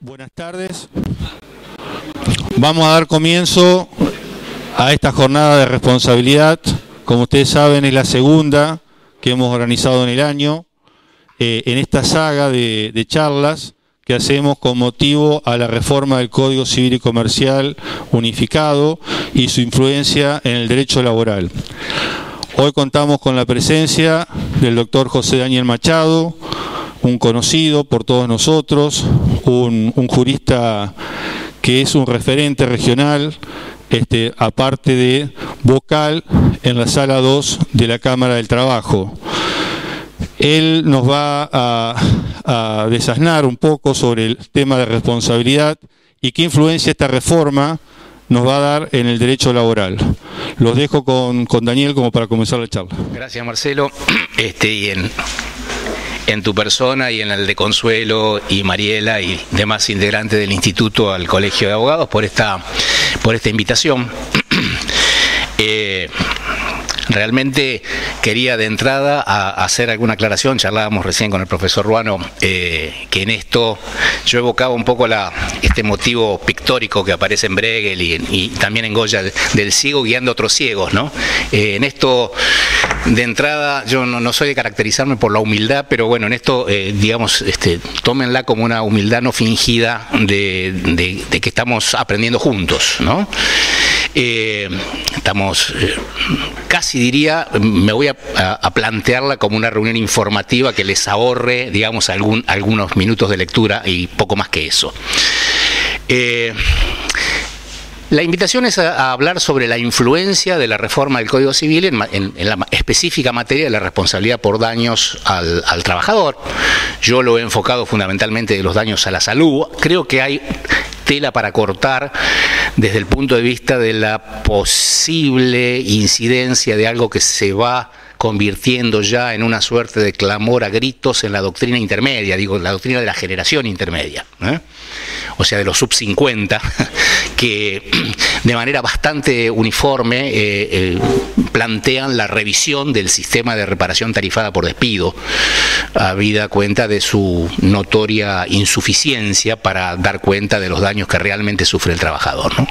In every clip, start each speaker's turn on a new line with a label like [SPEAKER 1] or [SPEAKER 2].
[SPEAKER 1] Buenas tardes. Vamos a dar comienzo a esta jornada de responsabilidad. Como ustedes saben, es la segunda que hemos organizado en el año, en esta saga de charlas que hacemos con motivo a la reforma del Código Civil y Comercial unificado y su influencia en el derecho laboral. Hoy contamos con la presencia del doctor José Daniel Machado, un conocido por todos nosotros, un jurista que es un referente regional, aparte de vocal en la Sala 2 de la Cámara del Trabajo. Él nos va a desasnar un poco sobre el tema de responsabilidad y qué influencia esta reforma nos va a dar en el derecho laboral. Los dejo con Daniel como para comenzar la charla.
[SPEAKER 2] Gracias, Marcelo. Y en tu persona y en el de Consuelo y Mariela y demás integrantes del Instituto al Colegio de Abogados por esta invitación. Realmente quería de entrada hacer alguna aclaración. Charlábamos recién con el profesor Ruano que en esto yo evocaba un poco este motivo pictórico que aparece en Bruegel y también en Goya del ciego guiando a otros ciegos, ¿no? En esto, de entrada, yo no soy de caracterizarme por la humildad, pero bueno, en esto, digamos, tómenla como una humildad no fingida de que estamos aprendiendo juntos, ¿no? Estamos casi diría, me voy a plantearla como una reunión informativa que les ahorre, digamos, algunos minutos de lectura y poco más que eso. La invitación es a hablar sobre la influencia de la reforma del Código Civil en la específica materia de la responsabilidad por daños al trabajador. Yo lo he enfocado fundamentalmente de los daños a la salud. Creo que hay tela para cortar desde el punto de vista de la posible incidencia de algo que se va convirtiendo ya en una suerte de clamor a gritos en la doctrina intermedia, digo, la doctrina de la generación intermedia, o sea, de los sub-50, que de manera bastante uniforme plantean la revisión del sistema de reparación tarifada por despido, habida cuenta de su notoria insuficiencia para dar cuenta de los daños que realmente sufre el trabajador, ¿no?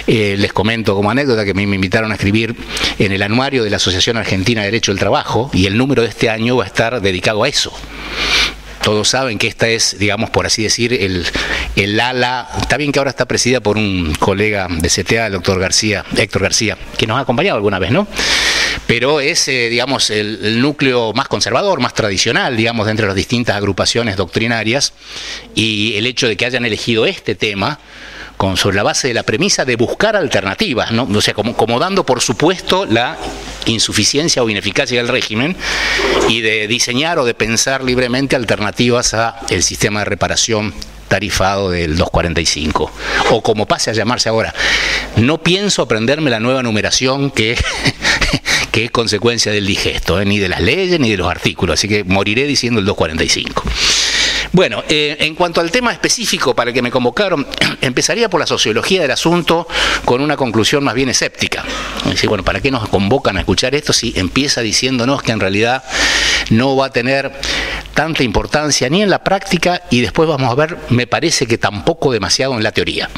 [SPEAKER 2] Les comento como anécdota que me invitaron a escribir en el anuario de la Asociación Argentina de Derecho del Trabajo y el número de este año va a estar dedicado a eso. Todos saben que esta es, digamos, por así decir, el ala, está bien que ahora está presidida por un colega de CTA, el doctor García, Héctor García, que nos ha acompañado alguna vez, ¿no? Pero es, digamos, el núcleo más conservador, más tradicional, digamos, de entre las distintas agrupaciones doctrinarias, y el hecho de que hayan elegido este tema sobre la base de la premisa de buscar alternativas, ¿no? O sea, como dando por supuesto la insuficiencia o ineficacia del régimen y de diseñar o de pensar libremente alternativas al sistema de reparación tarifado del 245, o como pase a llamarse ahora. No pienso aprenderme la nueva numeración que es consecuencia del digesto, ni de las leyes ni de los artículos, así que moriré diciendo el 245. Bueno, en cuanto al tema específico para el que me convocaron, empezaría por la sociología del asunto con una conclusión más bien escéptica. Es decir, bueno, ¿para qué nos convocan a escuchar esto si empieza diciéndonos que en realidad no va a tener tanta importancia ni en la práctica y después vamos a ver, me parece que tampoco demasiado en la teoría?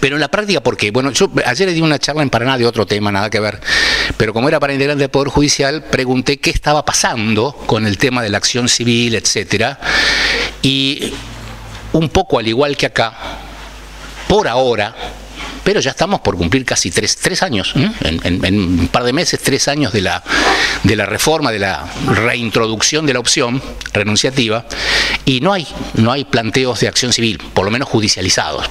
[SPEAKER 2] Pero en la práctica, ¿por qué? Bueno, yo ayer di una charla en Paraná de otro tema, nada que ver, pero como era para integrante del Poder Judicial, pregunté qué estaba pasando con el tema de la acción civil, etcétera, y un poco al igual que acá, por ahora, pero ya estamos por cumplir casi tres años, en un par de meses, 3 años de la reforma, de la reintroducción de la opción renunciativa, y no hay planteos de acción civil, por lo menos judicializados.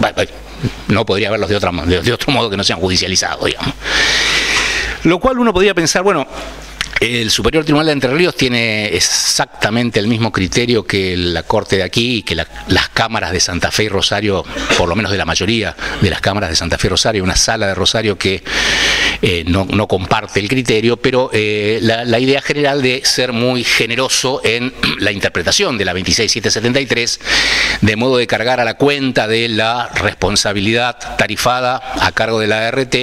[SPEAKER 2] No podría haberlos de otro modo que no sean judicializados, digamos. Lo cual uno podría pensar, bueno, el Superior Tribunal de Entre Ríos tiene exactamente el mismo criterio que la Corte de aquí y que las cámaras de Santa Fe y Rosario, por lo menos de la mayoría de las cámaras de Santa Fe y Rosario, una sala de Rosario que no comparte el criterio, pero la idea general de ser muy generoso en la interpretación de la 26773, de modo de cargar a la cuenta de la responsabilidad tarifada a cargo de la ART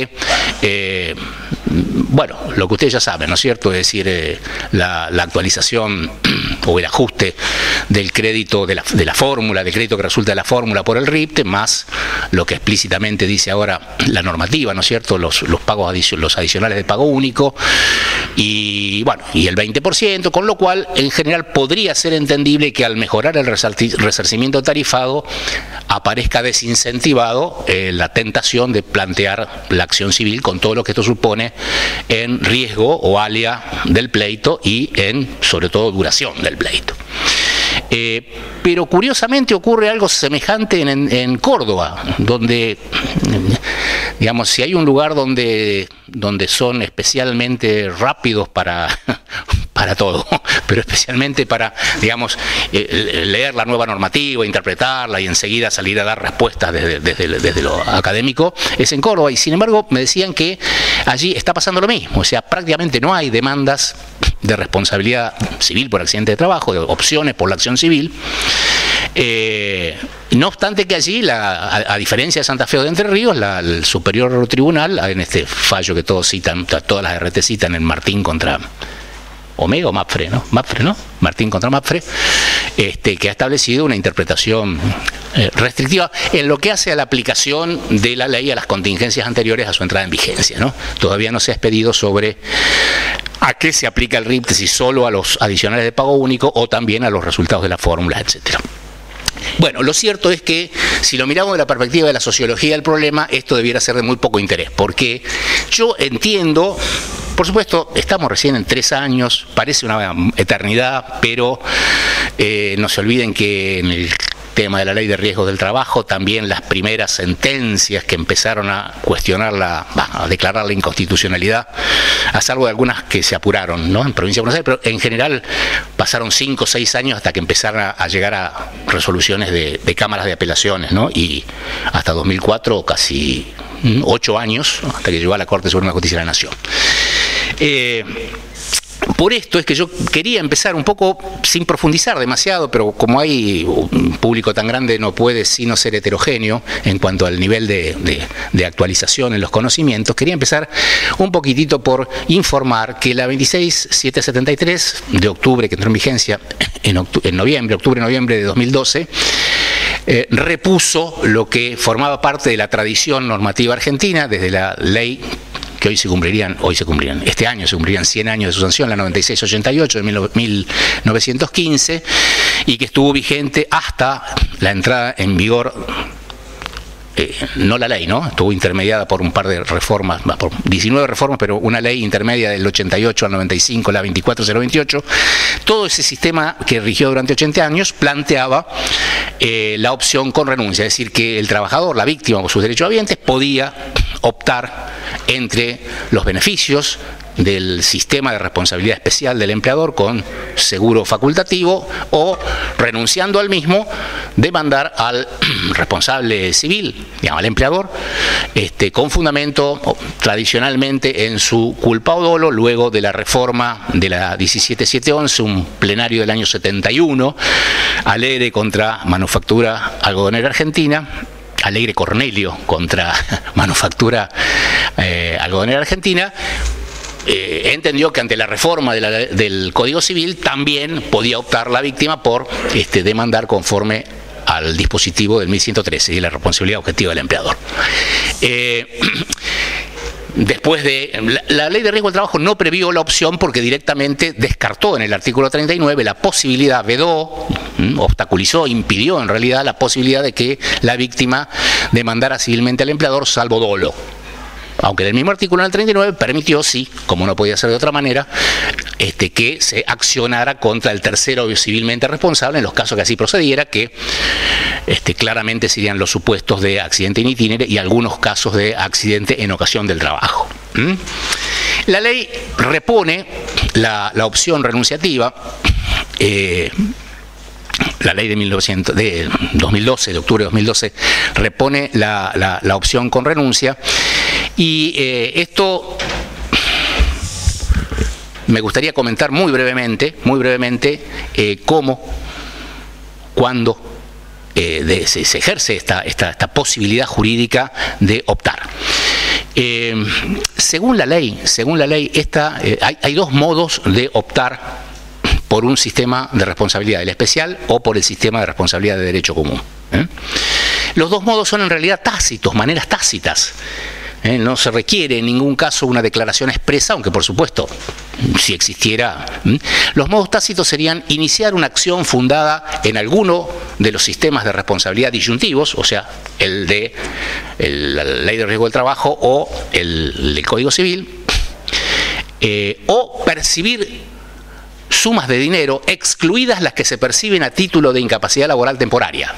[SPEAKER 2] bueno, lo que ustedes ya saben, ¿no es cierto? Es decir, la actualización o el ajuste del crédito, de la fórmula, del crédito que resulta de la fórmula por el RIPTE, más lo que explícitamente dice ahora la normativa, ¿no es cierto? Los pagos los adicionales de pago único, y bueno, y el 20%, con lo cual, en general, podría ser entendible que al mejorar el resarcimiento tarifado aparezca desincentivado la tentación de plantear la acción civil con todo lo que esto supone en riesgo o alia del pleito y en, sobre todo, duración del pleito. Pero curiosamente ocurre algo semejante en Córdoba, donde, digamos, si hay un lugar donde son especialmente rápidos para todo, pero especialmente para, digamos, leer la nueva normativa, interpretarla y enseguida salir a dar respuestas desde lo académico, es en Córdoba. Y sin embargo me decían que allí está pasando lo mismo, o sea, prácticamente no hay demandas de responsabilidad civil por accidente de trabajo, de opciones por la acción civil. No obstante que allí, a diferencia de Santa Fe o de Entre Ríos, el Superior Tribunal, en este fallo que todos citan, todas las RT citan, en Martín contra Omega o Mapfre, ¿no? Mapfre, ¿no? Martín contra Mapfre, que ha establecido una interpretación restrictiva en lo que hace a la aplicación de la ley a las contingencias anteriores a su entrada en vigencia, ¿no? Todavía no se ha expedido sobre a qué se aplica el RIPTE, si solo a los adicionales de pago único o también a los resultados de la fórmula, etcétera. Bueno, lo cierto es que si lo miramos de la perspectiva de la sociología del problema, esto debiera ser de muy poco interés, porque yo entiendo, por supuesto, estamos recién en 3 años, parece una eternidad, pero no se olviden que en el tema de la ley de riesgos del trabajo, también las primeras sentencias que empezaron a cuestionarla, a declarar la inconstitucionalidad, a salvo de algunas que se apuraron, ¿no?, en Provincia de Buenos Aires, pero en general pasaron 5 o 6 años hasta que empezaron a llegar a resoluciones de cámaras de apelaciones, ¿no?, y hasta 2004 casi 8 años, hasta que llegó a la Corte Suprema de Justicia de la Nación. Por esto es que yo quería empezar un poco, sin profundizar demasiado, pero como hay un público tan grande no puede sino ser heterogéneo en cuanto al nivel de actualización en los conocimientos, quería empezar un poquitito por informar que la 26773 de octubre, que entró en vigencia en octubre-noviembre de 2012, repuso lo que formaba parte de la tradición normativa argentina desde la ley que este año se cumplirían 100 años de su sanción, la 9688 de 1915, y que estuvo vigente hasta la entrada en vigor, no la ley, ¿no? Estuvo intermediada por un par de reformas, por 19 reformas, pero una ley intermedia del 88 al 95, la 24028. Todo ese sistema que rigió durante 80 años planteaba la opción con renuncia, es decir, que el trabajador, la víctima o sus derechos habientes, podía optar entre los beneficios del sistema de responsabilidad especial del empleador con seguro facultativo o, renunciando al mismo, demandar al responsable civil, digamos, al empleador, con fundamento tradicionalmente en su culpa o dolo, luego de la reforma de la 17711, un plenario del año 71, Alegre contra Manufactura Algodonera Argentina, Alegre Cornelio contra Manufactura Algodonera Argentina, entendió que ante la reforma del Código Civil también podía optar la víctima por demandar conforme al dispositivo del 1113 y la responsabilidad objetiva del empleador. Después de la ley de riesgo del trabajo no previó la opción porque directamente descartó en el artículo 39 la posibilidad, vedó, obstaculizó, impidió en realidad la posibilidad de que la víctima demandara civilmente al empleador salvo dolo. Aunque en el mismo artículo, en el 39, permitió, sí, como no podía ser de otra manera, que se accionara contra el tercero civilmente responsable en los casos que así procediera, que claramente serían los supuestos de accidente in itinere y algunos casos de accidente en ocasión del trabajo. La ley repone la opción renunciativa. La ley de 2012, de octubre de 2012, repone la opción con renuncia. Y esto me gustaría comentar muy brevemente cómo, cuando se ejerce esta posibilidad jurídica de optar. Según la ley, hay dos modos de optar por un sistema de responsabilidad, el especial o por el sistema de responsabilidad de derecho común. Los dos modos son en realidad tácitos, maneras tácitas. No se requiere en ningún caso una declaración expresa, aunque por supuesto, si existiera. Los modos tácitos serían iniciar una acción fundada en alguno de los sistemas de responsabilidad disyuntivos, o sea, el de la ley de riesgo del trabajo o el Código Civil, o percibir sumas de dinero, excluidas las que se perciben a título de incapacidad laboral temporaria.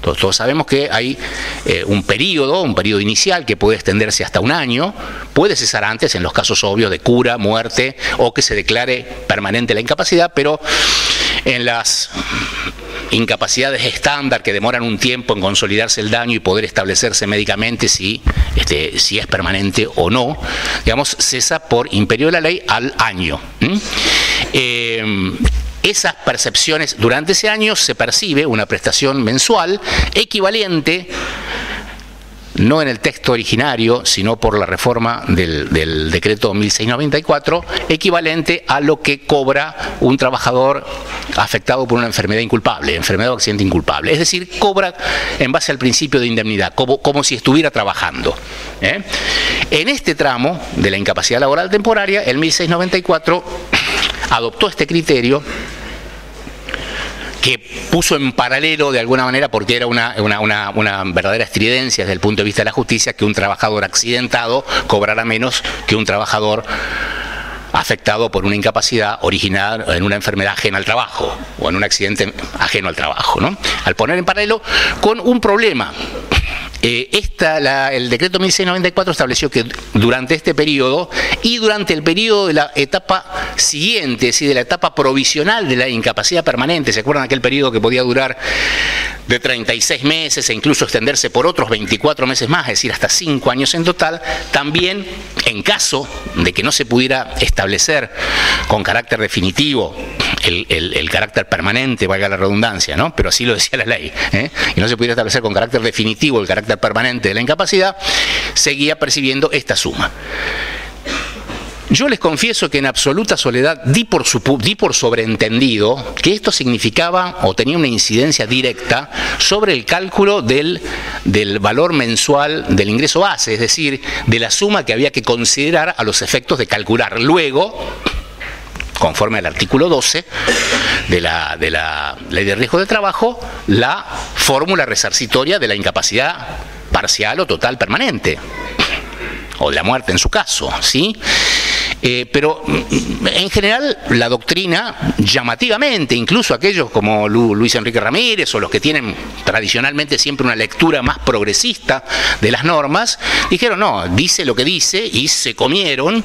[SPEAKER 2] Todos sabemos que hay un periodo inicial que puede extenderse hasta un año, puede cesar antes en los casos obvios de cura, muerte o que se declare permanente la incapacidad, pero en las incapacidades estándar que demoran un tiempo en consolidarse el daño y poder establecerse médicamente si es permanente o no, digamos, cesa por imperio de la ley al año. Esas percepciones, durante ese año se percibe una prestación mensual equivalente, no en el texto originario, sino por la reforma del decreto 1694, equivalente a lo que cobra un trabajador afectado por una enfermedad inculpable, enfermedad o accidente inculpable. Es decir, cobra en base al principio de indemnidad, como si estuviera trabajando. En este tramo de la incapacidad laboral temporaria, el 1694 adoptó este criterio que puso en paralelo de alguna manera, porque era una verdadera estridencia desde el punto de vista de la justicia, que un trabajador accidentado cobrara menos que un trabajador afectado por una incapacidad originada en una enfermedad ajena al trabajo o en un accidente ajeno al trabajo, ¿no? Al poner en paralelo con un problema. El decreto 1694 estableció que durante este periodo y durante el periodo de la etapa siguiente, es decir, de la etapa provisional de la incapacidad permanente, ¿se acuerdan aquel periodo que podía durar de 36 meses e incluso extenderse por otros 24 meses más, es decir, hasta 5 años en total? También, en caso de que no se pudiera establecer con carácter definitivo el carácter permanente, valga la redundancia, ¿no? Pero así lo decía la ley, y no se pudiera establecer con carácter definitivo el carácter permanente de la incapacidad, seguía percibiendo esta suma. Yo les confieso que en absoluta soledad di por sobreentendido que esto significaba o tenía una incidencia directa sobre el cálculo del valor mensual del ingreso base, es decir, de la suma que había que considerar a los efectos de calcular luego, conforme al artículo 12 de la Ley de Riesgo del Trabajo, la fórmula resarcitoria de la incapacidad parcial o total permanente, o de la muerte en su caso, ¿sí? Pero en general la doctrina, llamativamente, incluso aquellos como Luis Enrique Ramírez o los que tienen tradicionalmente siempre una lectura más progresista de las normas, dijeron no, dice lo que dice y se comieron.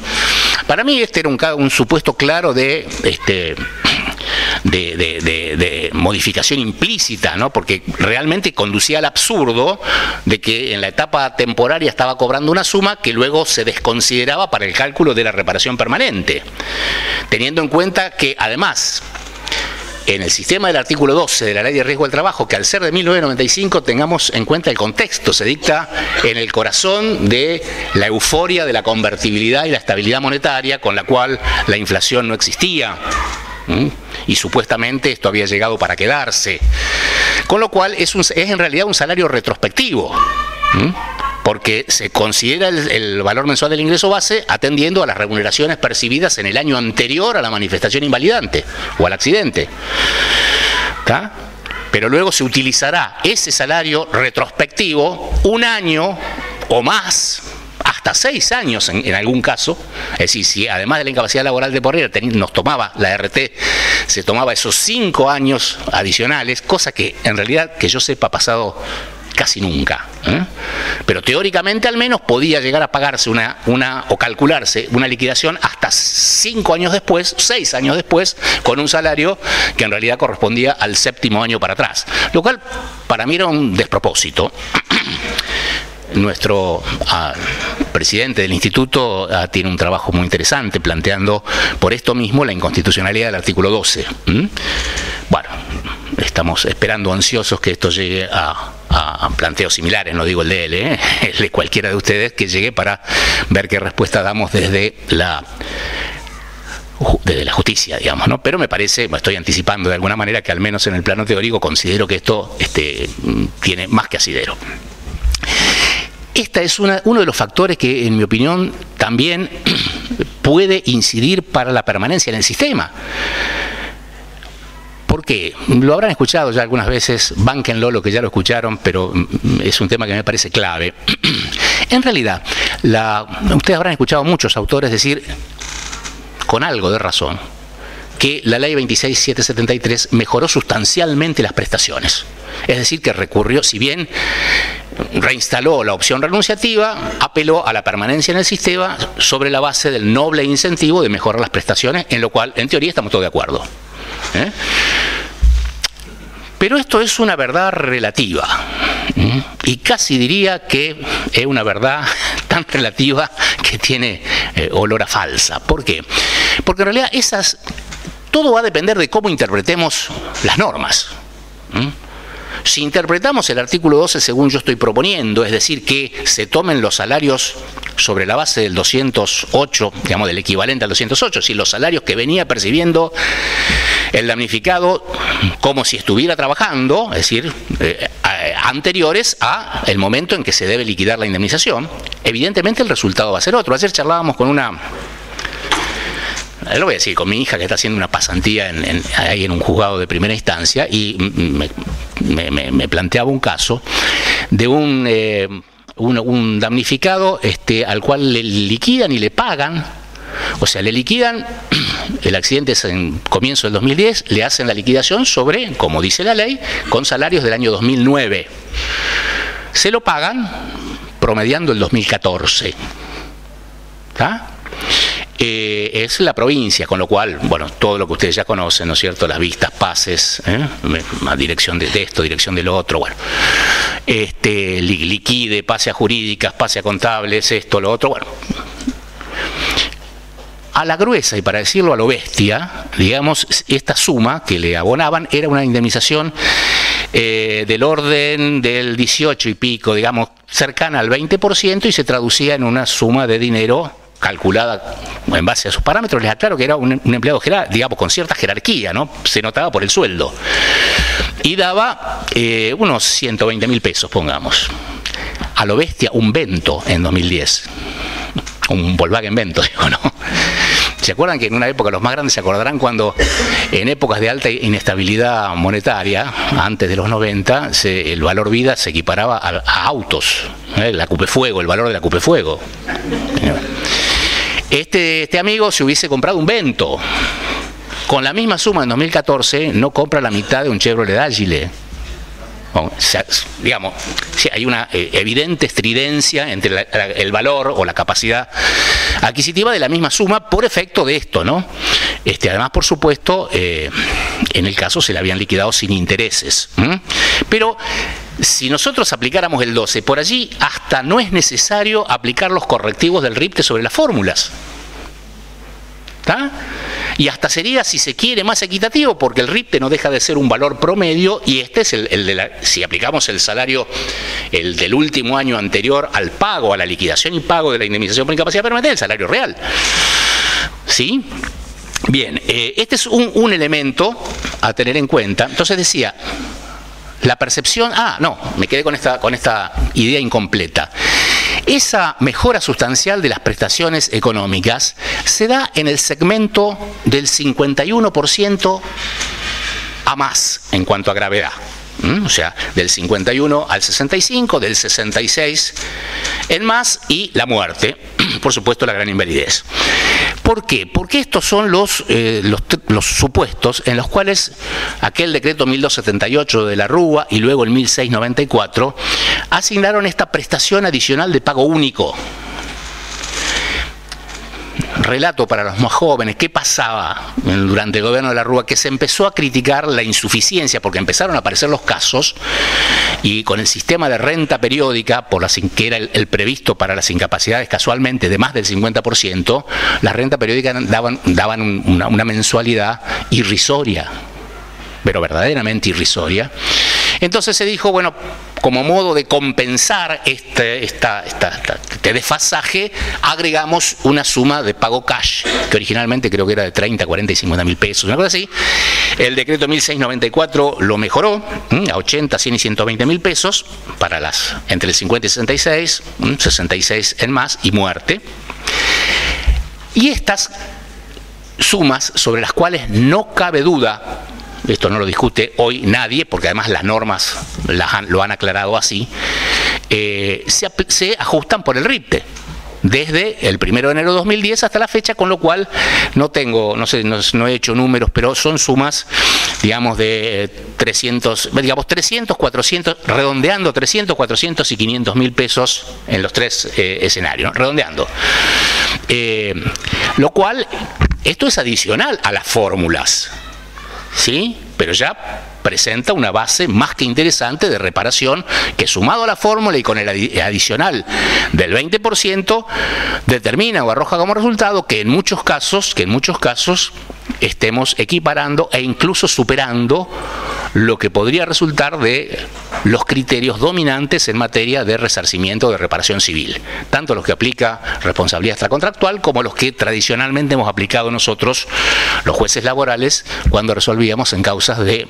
[SPEAKER 2] Para mí este era un supuesto claro de modificación implícita, ¿no? Porque realmente conducía al absurdo de que en la etapa temporaria estaba cobrando una suma que luego se desconsideraba para el cálculo de la reparación permanente, teniendo en cuenta que además en el sistema del artículo 12 de la Ley de Riesgo del Trabajo, que al ser de 1995 tengamos en cuenta el contexto, se dicta en el corazón de la euforia de la convertibilidad y la estabilidad monetaria, con la cual la inflación no existía. Y supuestamente esto había llegado para quedarse, con lo cual es en realidad un salario retrospectivo, porque se considera el valor mensual del ingreso base atendiendo a las remuneraciones percibidas en el año anterior a la manifestación invalidante o al accidente, ¿tá? Pero luego se utilizará ese salario retrospectivo un año o más, hasta 6 años en algún caso. Es decir, si además de la incapacidad laboral temporaria nos tomaba la RT, se tomaba esos 5 años adicionales, cosa que en realidad, que yo sepa, ha pasado casi nunca, pero teóricamente al menos podía llegar a pagarse o calcularse una liquidación hasta 5 años después, 6 años después, con un salario que en realidad correspondía al 7º año para atrás, lo cual para mí era un despropósito. Nuestro presidente del instituto tiene un trabajo muy interesante planteando por esto mismo la inconstitucionalidad del artículo 12. Bueno, estamos esperando ansiosos que esto llegue a planteos similares, no digo el de él, el de cualquiera de ustedes, que llegue para ver qué respuesta damos desde la justicia, digamos, ¿no? Pero me parece, me estoy anticipando de alguna manera, que al menos en el plano teórico considero que esto tiene más que asidero. Este es uno de los factores que, en mi opinión, también puede incidir para la permanencia en el sistema. ¿Por qué? Lo habrán escuchado ya algunas veces, bánquenlo lo que ya lo escucharon, pero es un tema que me parece clave. En realidad, ustedes habrán escuchado muchos autores decir, con algo de razón, que la ley 26.773 mejoró sustancialmente las prestaciones. Es decir, que recurrió, si bien reinstaló la opción renunciativa, apeló a la permanencia en el sistema sobre la base del noble incentivo de mejorar las prestaciones, en lo cual, en teoría, estamos todos de acuerdo. Pero esto es una verdad relativa, y casi diría que es una verdad tan relativa que tiene olor a falsa. ¿Por qué? Porque en realidad todo va a depender de cómo interpretemos las normas. Si interpretamos el artículo 12 según yo estoy proponiendo, es decir, que se tomen los salarios sobre la base del 208, digamos, del equivalente al 208, si los salarios que venía percibiendo el damnificado como si estuviera trabajando, es decir, anteriores a el momento en que se debe liquidar la indemnización, evidentemente el resultado va a ser otro. Ayer charlábamos con lo voy a decir, con mi hija que está haciendo una pasantía ahí en un juzgado de primera instancia, y me planteaba un caso de un damnificado al cual le liquidan y le pagan, o sea, le liquidan, el accidente es en comienzo del 2010, le hacen la liquidación sobre, como dice la ley, con salarios del año 2009. Se lo pagan promediando el 2014. ¿Está? Es la provincia, con lo cual, bueno, todo lo que ustedes ya conocen, ¿no es cierto? Las vistas, pases, a dirección de esto, dirección de lo otro, bueno, liquide, pase a jurídicas, pase a contables, esto, lo otro, bueno. A la gruesa, y para decirlo a lo bestia, digamos, esta suma que le abonaban era una indemnización del orden del 18 y pico, digamos, cercana al 20%, y se traducía en una suma de dinero calculada en base a sus parámetros. Les aclaro que era un empleado, digamos, con cierta jerarquía, ¿no? Se notaba por el sueldo. Y daba unos 120.000 pesos, pongamos. A lo bestia, un Vento en 2010. Un Volkswagen Vento, digo, ¿no? ¿Se acuerdan que en una época, los más grandes se acordarán cuando en épocas de alta inestabilidad monetaria, antes de los 90, el valor vida se equiparaba a autos, la Cupefuego, el valor de la Cupefuego. Este amigo se hubiese comprado un Vento. Con la misma suma en 2014 no compra la mitad de un Chevrolet Agile. O sea, digamos, sí, hay una evidente estridencia entre el valor o la capacidad adquisitiva de la misma suma por efecto de esto, ¿no? Además, por supuesto, en el caso se le habían liquidado sin intereses. Pero si nosotros aplicáramos el 12, por allí hasta no es necesario aplicar los correctivos del RIPTE sobre las fórmulas. ¿Está? Y hasta sería, si se quiere, más equitativo, porque el RIPTE no deja de ser un valor promedio, y este es si aplicamos el salario, el del último año anterior al pago, a la liquidación y pago de la indemnización por incapacidad permanente, el salario real. ¿Sí? Bien, este es un elemento a tener en cuenta. Entonces decía, la percepción... no, me quedé con esta idea incompleta. Esa mejora sustancial de las prestaciones económicas se da en el segmento del 51% a más en cuanto a gravedad. O sea, del 51 al 65, del 66 en más, y la muerte, por supuesto, la gran invalidez. ¿Por qué? Porque estos son los supuestos en los cuales aquel decreto 1278 de la Rúa y luego el 1694 asignaron esta prestación adicional de pago único. Relato para los más jóvenes, ¿qué pasaba durante el gobierno de la Rúa? Que se empezó a criticar la insuficiencia, porque empezaron a aparecer los casos, y con el sistema de renta periódica, que era el previsto para las incapacidades casualmente de más del 50%, las rentas periódicas daban una mensualidad irrisoria. pero verdaderamente irrisoria. Entonces se dijo, bueno, como modo de compensar este desfasaje, agregamos una suma de pago cash, que originalmente creo que era de 30, 40 y 50 mil pesos, una cosa así. El decreto 1694 lo mejoró a 80, 100 y 120 mil pesos para las entre el 50 y 66, 66 en más y muerte. Y estas sumas sobre las cuales no cabe duda, esto no lo discute hoy nadie, porque además las normas lo han aclarado así, se ajustan por el RIPTE, desde el 1 de enero de 2010 hasta la fecha, con lo cual no he hecho números, pero son sumas, digamos, de 300, 400, redondeando 300, 400 y 500 mil pesos en los tres escenarios, ¿no? Redondeando. Lo cual, esto es adicional a las fórmulas, ¿sí? Pero ya presenta una base más que interesante de reparación que, sumado a la fórmula y con el adicional del 20%, determina o arroja como resultado que en muchos casos estemos equiparando e incluso superando lo que podría resultar de los criterios dominantes en materia de resarcimiento de reparación civil, tanto los que aplica responsabilidad extracontractual como los que tradicionalmente hemos aplicado nosotros, los jueces laborales, cuando resolvíamos en causas de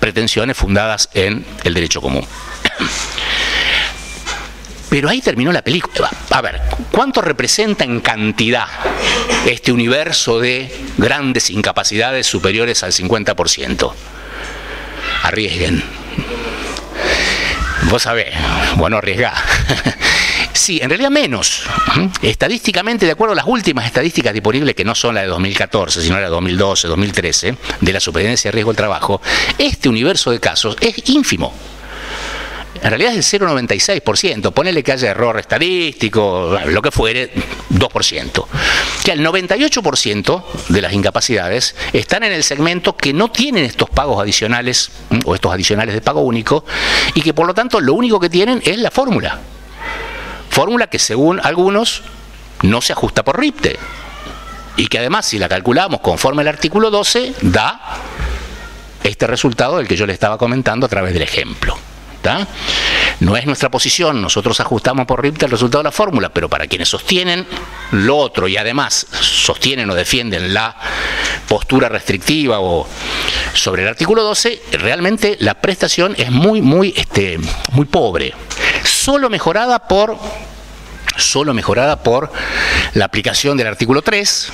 [SPEAKER 2] pretensiones fundadas en el derecho común. Pero ahí terminó la película. A ver, ¿cuánto representa en cantidad este universo de grandes incapacidades superiores al 50%? Arriesguen. Vos sabés, bueno, arriesgá. Sí, en realidad menos. Estadísticamente, de acuerdo a las últimas estadísticas disponibles, que no son las de 2014, sino las de 2012, 2013, de la Superintendencia de Riesgo del Trabajo, este universo de casos es ínfimo. En realidad es el 0,96%. Ponele que haya error estadístico, lo que fuere, 2%. Ya el 98% de las incapacidades están en el segmento que no tienen estos pagos adicionales o estos adicionales de pago único, y que por lo tanto lo único que tienen es la fórmula. Fórmula que según algunos no se ajusta por RIPTE, y que además, si la calculamos conforme al artículo 12, da este resultado del que yo le estaba comentando a través del ejemplo. ¿Tá? No es nuestra posición, nosotros ajustamos por RIPTE el resultado de la fórmula, pero para quienes sostienen lo otro y además sostienen o defienden la postura restrictiva o sobre el artículo 12, realmente la prestación es muy pobre, solo mejorada por la aplicación del artículo 3.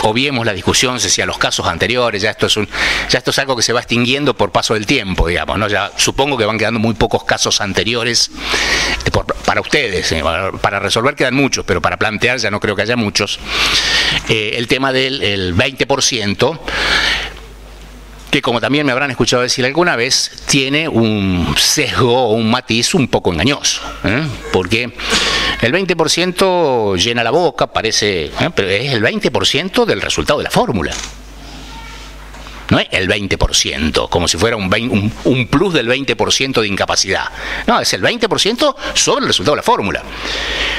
[SPEAKER 2] Obviemos la discusión si a los casos anteriores, ya esto es algo que se va extinguiendo por paso del tiempo, digamos, ¿no? Ya supongo que van quedando muy pocos casos anteriores para ustedes, para resolver quedan muchos, pero para plantear ya no creo que haya muchos. El tema del 20%, que, como también me habrán escuchado decir alguna vez, tiene un sesgo o un matiz un poco engañoso, porque el 20% llena la boca, parece, pero es el 20% del resultado de la fórmula. No es el 20%, como si fuera un plus del 20% de incapacidad. No, es el 20% sobre el resultado de la fórmula.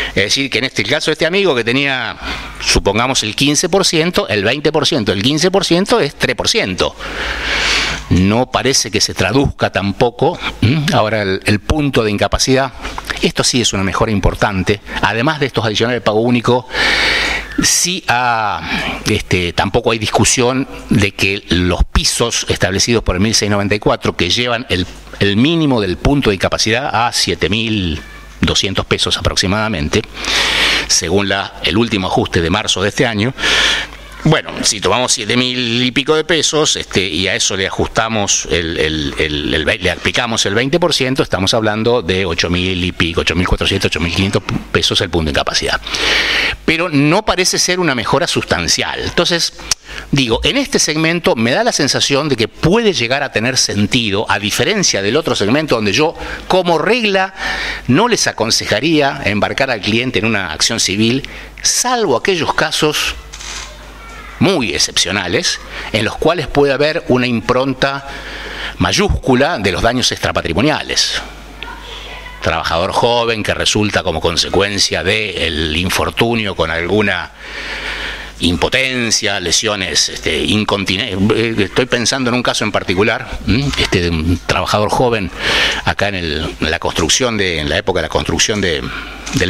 [SPEAKER 2] Es decir, que en este caso, este amigo que tenía, supongamos, el 15%, el 20%, el 15% es 3%. No parece que se traduzca tampoco. Ahora, el punto de incapacidad, esto sí es una mejora importante. Además de estos adicionales de pago único, sí tampoco hay discusión de que los pisos establecidos por el 1694, que llevan el mínimo del punto de incapacidad a 7.200 pesos aproximadamente, según el último ajuste de marzo de este año. Bueno, si tomamos 7.000 y pico de pesos y a eso le ajustamos le aplicamos el 20%, estamos hablando de 8.000 y pico, 8.400, 8.500 pesos el punto de incapacidad. Pero no parece ser una mejora sustancial. Entonces, digo, en este segmento me da la sensación de que puede llegar a tener sentido, a diferencia del otro segmento donde yo, como regla, no les aconsejaría embarcar al cliente en una acción civil, salvo aquellos casos muy excepcionales, en los cuales puede haber una impronta mayúscula de los daños extrapatrimoniales. Trabajador joven que resulta como consecuencia del infortunio con alguna impotencia, lesiones, incontinencia. Estoy pensando en un caso en particular, de un trabajador joven acá en la construcción en la época de la construcción del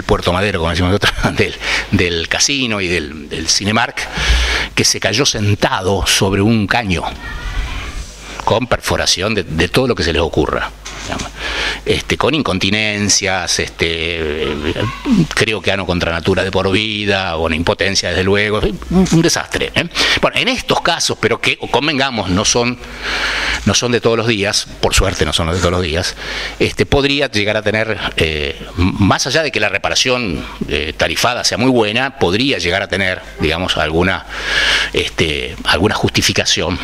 [SPEAKER 2] Puerto Madero, como decimos nosotros, del casino y del Cinemark, que se cayó sentado sobre un caño con perforación de todo lo que se les ocurra. Con incontinencias, creo que ano contra natura de por vida, bueno, impotencia desde luego, un desastre. Bueno, en estos casos, pero que convengamos, no son de todos los días, por suerte no son los de todos los días, podría llegar a tener, más allá de que la reparación tarifada sea muy buena, podría llegar a tener, digamos, alguna justificación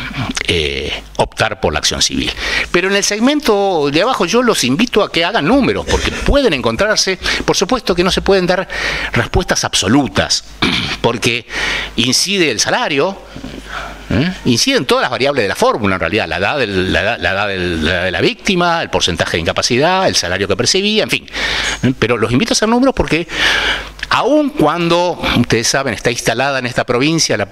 [SPEAKER 2] optar por la acción civil. Pero en el segmento de abajo yo los invito a que hagan números, porque pueden encontrarse, por supuesto que no se pueden dar respuestas absolutas, porque incide el salario, inciden todas las variables de la fórmula, en realidad, la edad de la víctima, el porcentaje de incapacidad, el salario que percibía, en fin. Pero los invito a hacer números porque aun cuando, ustedes saben, está instalada en esta provincia la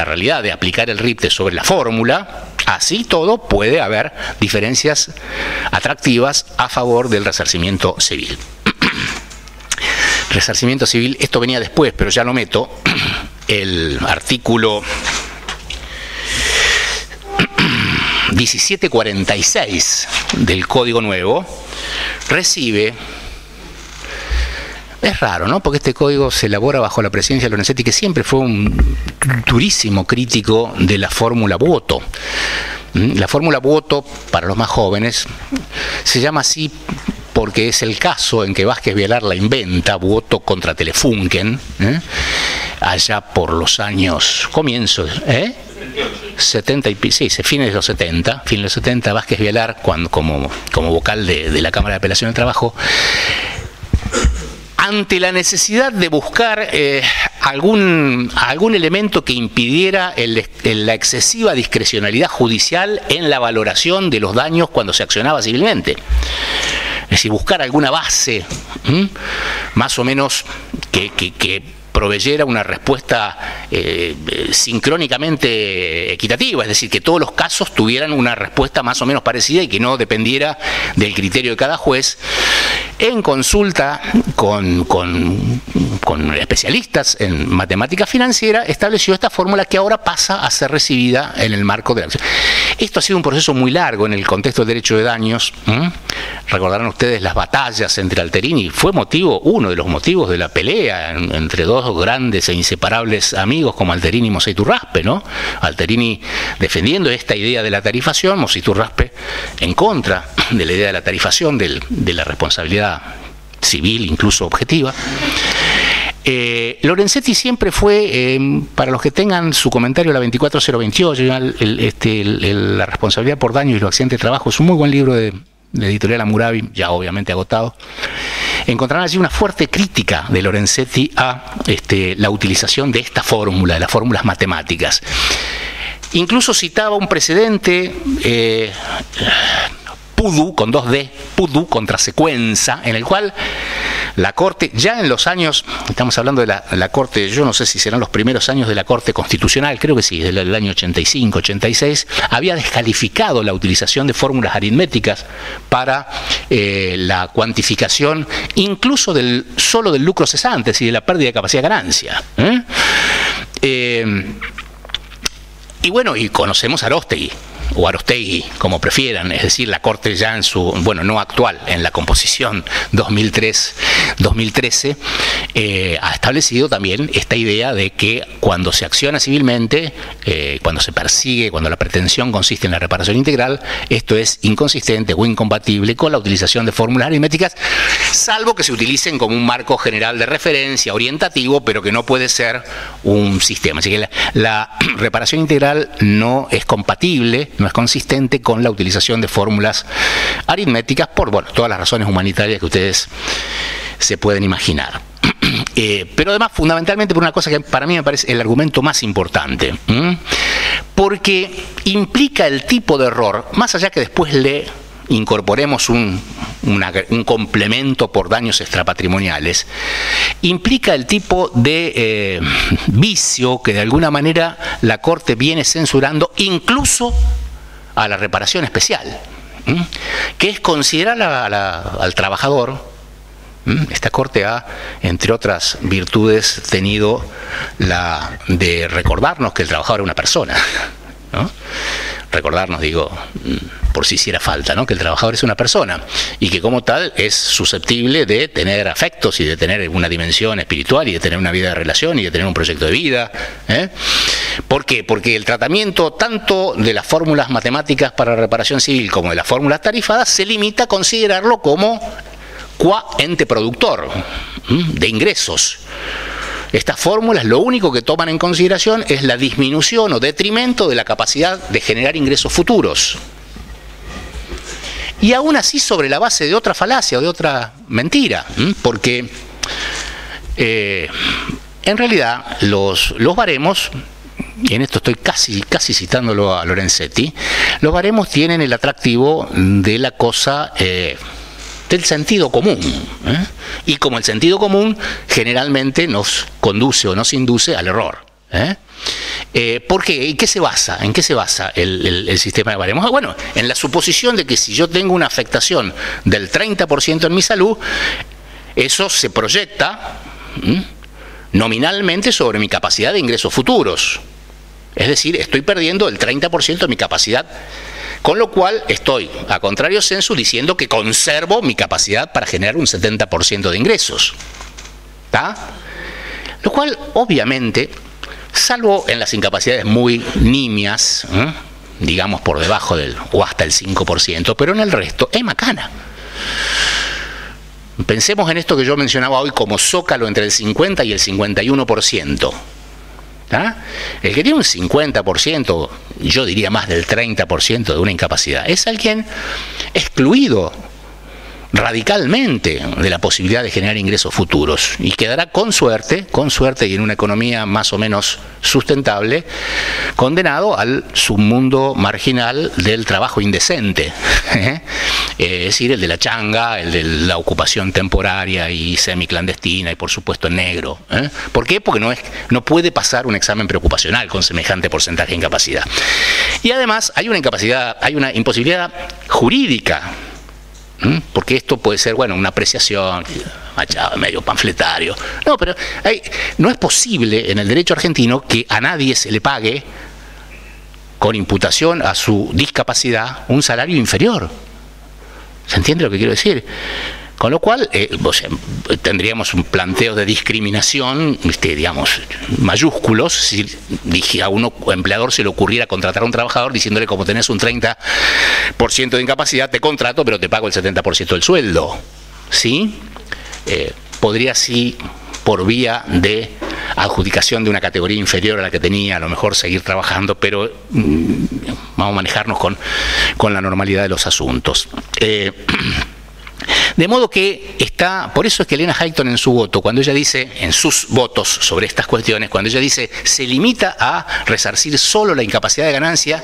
[SPEAKER 2] realidad de aplicar el RIPTE sobre la fórmula, así todo puede haber diferencias atractivas a favor del resarcimiento civil. Resarcimiento civil, esto venía después, pero ya lo meto, el artículo 1746 del Código Nuevo recibe. Es raro, ¿no? Porque este código se elabora bajo la presidencia de Lorenzetti, que siempre fue un durísimo crítico de la fórmula Boto. La fórmula Boto, para los más jóvenes, se llama así porque es el caso en que Vázquez Vialar la inventa, Boto contra Telefunken, allá por los años comienzos, 70 y sí, fines de los 70, Vázquez Vialar, como vocal de la Cámara de Apelación del Trabajo, ante la necesidad de buscar algún elemento que impidiera la excesiva discrecionalidad judicial en la valoración de los daños cuando se accionaba civilmente. Es decir, buscar alguna base más o menos que proveyera una respuesta sincrónicamente equitativa, es decir, que todos los casos tuvieran una respuesta más o menos parecida y que no dependiera del criterio de cada juez. En consulta con especialistas en matemática financiera, estableció esta fórmula que ahora pasa a ser recibida en el marco de la acción. Esto ha sido un proceso muy largo en el contexto del derecho de daños. Recordarán ustedes las batallas entre Alterini. Fue uno de los motivos de la pelea entre dos grandes e inseparables amigos como Alterini y Mosaiturraspe, ¿no? Alterini defendiendo esta idea de la tarifación, Mosaiturraspe en contra de la idea de la tarifación, de la responsabilidad civil, incluso objetiva. Lorenzetti siempre fue, para los que tengan su comentario, la 24028, la responsabilidad por daños y los accidentes de trabajo, es un muy buen libro de editorial Hammurabi, ya obviamente agotado. Encontrarán allí una fuerte crítica de Lorenzetti a la utilización de esta fórmula, de las fórmulas matemáticas. Incluso citaba un precedente, Pudú, con 2D, Pudú contra Sequenza, en el cual la Corte, ya en los años, estamos hablando de la Corte, yo no sé si serán los primeros años de la Corte Constitucional, creo que sí, del año 85, 86, había descalificado la utilización de fórmulas aritméticas para la cuantificación incluso solo del lucro cesante, es decir, de la pérdida de capacidad de ganancia. Y bueno, y conocemos a Aróstegui, o Arostegui, como prefieran, es decir, la Corte ya en su, bueno, no actual, en la composición 2013, ha establecido también esta idea de que cuando se acciona civilmente, cuando se persigue, cuando la pretensión consiste en la reparación integral, esto es inconsistente o incompatible con la utilización de fórmulas aritméticas, salvo que se utilicen como un marco general de referencia orientativo, pero que no puede ser un sistema. Así que la reparación integral no es compatible, no es consistente con la utilización de fórmulas aritméticas por, bueno, todas las razones humanitarias que ustedes se pueden imaginar. Pero además, fundamentalmente, por una cosa que para mí me parece el argumento más importante, porque implica el tipo de error, más allá que después le incorporemos un complemento por daños extrapatrimoniales, implica el tipo de vicio que de alguna manera la Corte viene censurando, incluso a la reparación especial, que es considerar al trabajador. Esta Corte ha, entre otras virtudes, tenido la de recordarnos que el trabajador es una persona, ¿no? Recordarnos, digo, por si hiciera falta, ¿no? Que el trabajador es una persona y que como tal es susceptible de tener afectos y de tener una dimensión espiritual y de tener una vida de relación y de tener un proyecto de vida. ¿Por qué? Porque el tratamiento tanto de las fórmulas matemáticas para reparación civil como de las fórmulas tarifadas se limita a considerarlo como qua ente productor de ingresos. Estas fórmulas lo único que toman en consideración es la disminución o detrimento de la capacidad de generar ingresos futuros. Y aún así sobre la base de otra falacia o de otra mentira, porque en realidad los baremos, y en esto estoy casi citándolo a Lorenzetti, los baremos tienen el atractivo de la cosa del sentido común, y como el sentido común generalmente nos conduce o nos induce al error. ¿Por qué? ¿En qué se basa? ¿En qué se basa el sistema de baremos? Bueno, en la suposición de que si yo tengo una afectación del 30% en mi salud, eso se proyecta nominalmente sobre mi capacidad de ingresos futuros. Es decir, estoy perdiendo el 30% de mi capacidad, con lo cual estoy, a contrario censo, diciendo que conservo mi capacidad para generar un 70% de ingresos. ¿Tá? Lo cual, obviamente, salvo en las incapacidades muy nimias, digamos por debajo del o hasta el 5%, pero en el resto es macana. Pensemos en esto que yo mencionaba hoy como zócalo entre el 50 y el 51%. ¿Ah? El que tiene un 50%, yo diría más del 30% de una incapacidad, es alguien excluido radicalmente de la posibilidad de generar ingresos futuros y quedará con suerte y en una economía más o menos sustentable, condenado al submundo marginal del trabajo indecente, es decir, el de la changa, el de la ocupación temporaria y semiclandestina y por supuesto negro. ¿Por qué? Porque no puede pasar un examen preocupacional con semejante porcentaje de incapacidad. Y además hay una imposibilidad jurídica, porque esto puede ser, bueno, una apreciación medio panfletario. No, pero no es posible en el derecho argentino que a nadie se le pague con imputación a su discapacidad un salario inferior. ¿Se entiende lo que quiero decir? Con lo cual, tendríamos un planteo de discriminación, digamos, mayúsculos, si a un empleador se le ocurriera contratar a un trabajador diciéndole, como tenés un 30% de incapacidad, te contrato, pero te pago el 70% del sueldo. ¿Sí? Podría así, por vía de adjudicación de una categoría inferior a la que tenía, a lo mejor seguir trabajando, pero vamos a manejarnos con la normalidad de los asuntos. De modo que por eso es que Elena Hayton en su voto, cuando ella dice, en sus votos sobre estas cuestiones, cuando ella dice, se limita a resarcir solo la incapacidad de ganancia,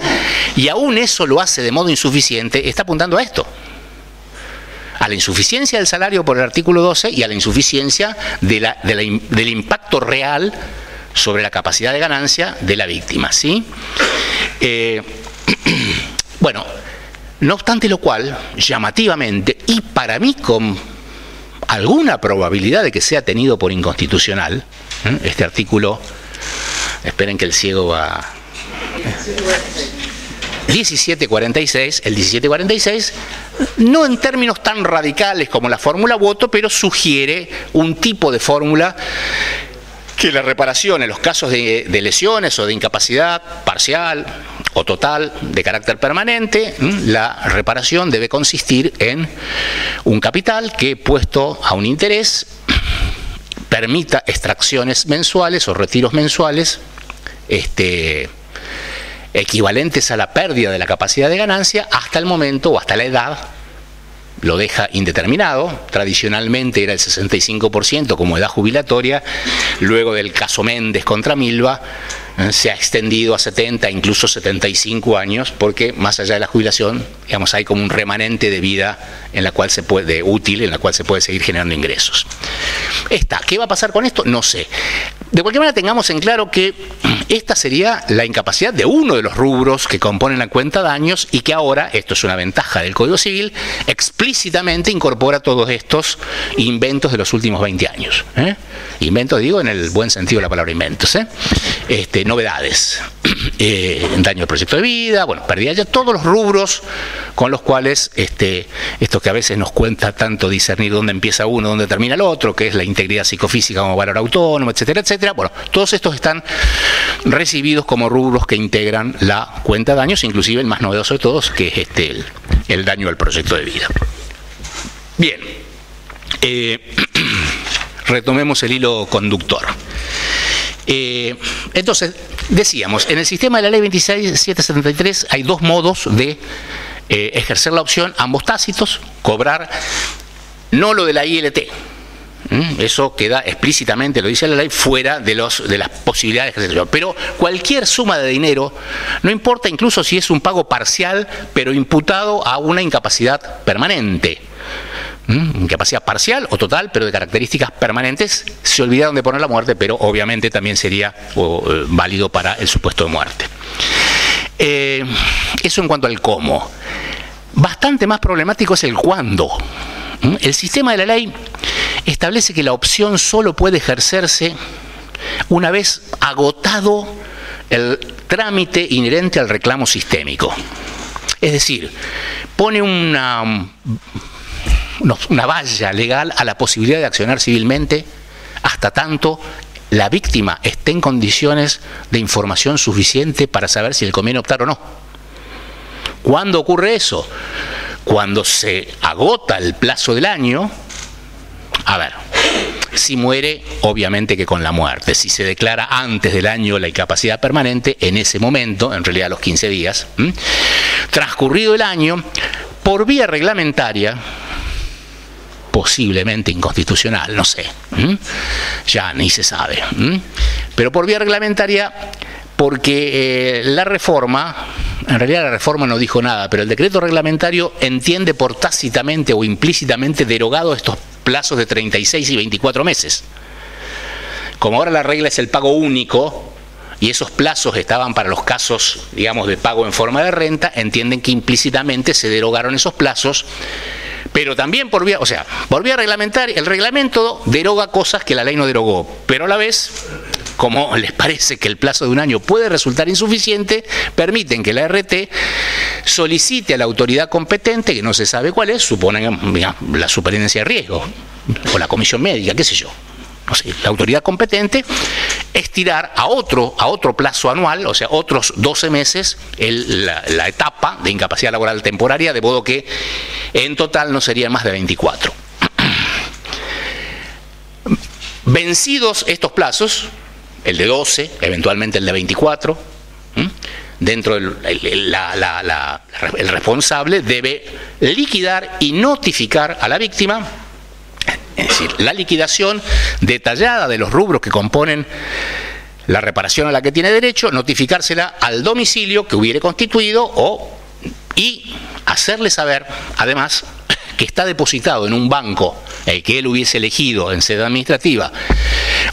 [SPEAKER 2] y aún eso lo hace de modo insuficiente, está apuntando a esto. A la insuficiencia del salario por el artículo 12 y a la insuficiencia del impacto real sobre la capacidad de ganancia de la víctima, ¿sí? Bueno, no obstante lo cual, llamativamente, y para mí con alguna probabilidad de que sea tenido por inconstitucional, este artículo, esperen que el ciego va... 1746, el 1746, no en términos tan radicales como la fórmula voto, pero sugiere un tipo de fórmula que la reparación en los casos de lesiones o de incapacidad parcial o total de carácter permanente, la reparación debe consistir en un capital que, puesto a un interés, permita extracciones mensuales o retiros mensuales equivalentes a la pérdida de la capacidad de ganancia hasta el momento o hasta la edad. Lo deja indeterminado, tradicionalmente era el 65% como edad jubilatoria, luego del caso Méndez contra Milva, se ha extendido a 70, incluso 75 años, porque más allá de la jubilación, digamos, hay como un remanente de vida en la cual se puede, útil, en la cual se puede seguir generando ingresos. ¿Qué va a pasar con esto? No sé. De cualquier manera, tengamos en claro que esta sería la incapacidad de uno de los rubros que componen la cuenta daños y que ahora, esto es una ventaja del Código Civil, explícitamente incorpora todos estos inventos de los últimos 20 años. Inventos, digo, en el buen sentido de la palabra inventos. Novedades, daño al proyecto de vida, bueno, pérdida ya, todos los rubros con los cuales esto que a veces nos cuenta tanto discernir dónde empieza uno, dónde termina el otro, que es la integridad psicofísica como valor autónomo, etcétera, etcétera. Bueno, todos estos están recibidos como rubros que integran la cuenta de daños, inclusive el más novedoso de todos, que es el daño al proyecto de vida. Bien, retomemos el hilo conductor. Entonces, decíamos, en el sistema de la ley 26773 hay dos modos de ejercer la opción, ambos tácitos, cobrar, no lo de la ILT. Eso queda explícitamente, lo dice la ley, fuera de las posibilidades de ejercer. Pero cualquier suma de dinero, no importa incluso si es un pago parcial, pero imputado a una incapacidad permanente. Incapacidad parcial o total, pero de características permanentes, se olvidaron de poner la muerte, pero obviamente también sería válido para el supuesto de muerte. Eso en cuanto al cómo. Bastante más problemático es el cuándo. El sistema de la ley establece que la opción solo puede ejercerse una vez agotado el trámite inherente al reclamo sistémico. Es decir, pone una valla legal a la posibilidad de accionar civilmente hasta tanto la víctima esté en condiciones de información suficiente para saber si le conviene optar o no. ¿Cuándo ocurre eso? Cuando se agota el plazo del año. A ver, si muere, obviamente que con la muerte. Si se declara antes del año la incapacidad permanente, en ese momento, en realidad a los 15 días, transcurrido el año, por vía reglamentaria, posiblemente inconstitucional, no sé, ya ni se sabe, pero por vía reglamentaria, porque la reforma, en realidad la reforma no dijo nada, pero el decreto reglamentario entiende por tácitamente o implícitamente derogado estos plazos de 36 y 24 meses. Como ahora la regla es el pago único, y esos plazos estaban para los casos, digamos, de pago en forma de renta, entienden que implícitamente se derogaron esos plazos, pero también por vía reglamentaria. El reglamento deroga cosas que la ley no derogó, pero a la vez, como les parece que el plazo de un año puede resultar insuficiente, permiten que la RT solicite a la autoridad competente, que no se sabe cuál es, suponen la superintendencia de riesgo, o la comisión médica, qué sé yo, no sé, la autoridad competente, estirar a otro plazo anual, o sea, otros 12 meses, la etapa de incapacidad laboral temporaria, de modo que en total no serían más de 24. Vencidos estos plazos, el de 12, eventualmente el de 24, dentro del el responsable debe liquidar y notificar a la víctima. Es decir, la liquidación detallada de los rubros que componen la reparación a la que tiene derecho, notificársela al domicilio que hubiere constituido y hacerle saber, además, que está depositado en un banco, el que él hubiese elegido en sede administrativa,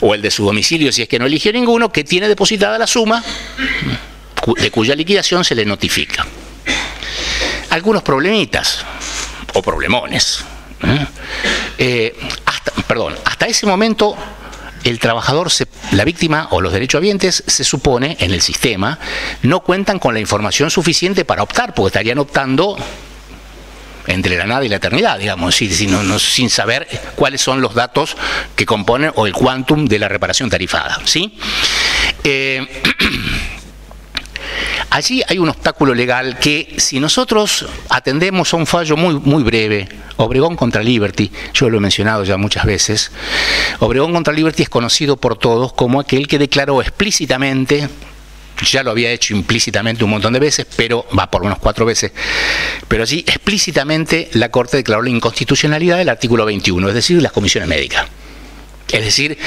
[SPEAKER 2] o el de su domicilio si es que no eligió ninguno, que tiene depositada la suma de cuya liquidación se le notifica. Algunos problemitas, o problemones. Hasta ese momento el trabajador, la víctima o los derechohabientes, se supone, en el sistema, no cuentan con la información suficiente para optar, porque estarían optando entre la nada y la eternidad, digamos, sin saber cuáles son los datos que componen o el quantum de la reparación tarifada, ¿sí? Allí hay un obstáculo legal que, si nosotros atendemos a un fallo muy breve, Obregón contra Liberty, yo lo he mencionado ya muchas veces, Obregón contra Liberty es conocido por todos como aquel que declaró explícitamente, ya lo había hecho implícitamente un montón de veces, pero va por unos 4 veces, pero allí explícitamente la Corte declaró la inconstitucionalidad del artículo 21, es decir, las comisiones médicas. Es decir,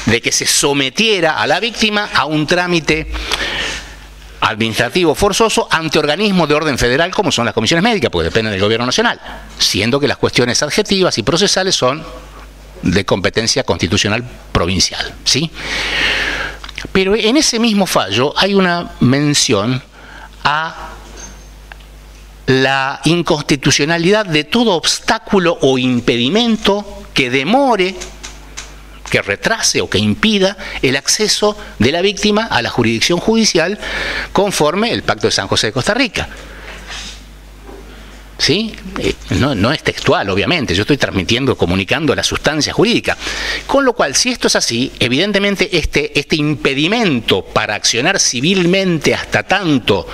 [SPEAKER 2] de que se sometiera a la víctima a un trámite administrativo forzoso ante organismos de orden federal como son las comisiones médicas, porque dependen del gobierno nacional, siendo que las cuestiones adjetivas y procesales son de competencia constitucional provincial, ¿sí? Pero en ese mismo fallo hay una mención a la inconstitucionalidad de todo obstáculo o impedimento que demore, que retrase o que impida el acceso de la víctima a la jurisdicción judicial conforme el Pacto de San José de Costa Rica. ¿Sí? No es textual, obviamente, yo estoy transmitiendo, comunicando la sustancia jurídica. Con lo cual, si esto es así, evidentemente este impedimento para accionar civilmente hasta tanto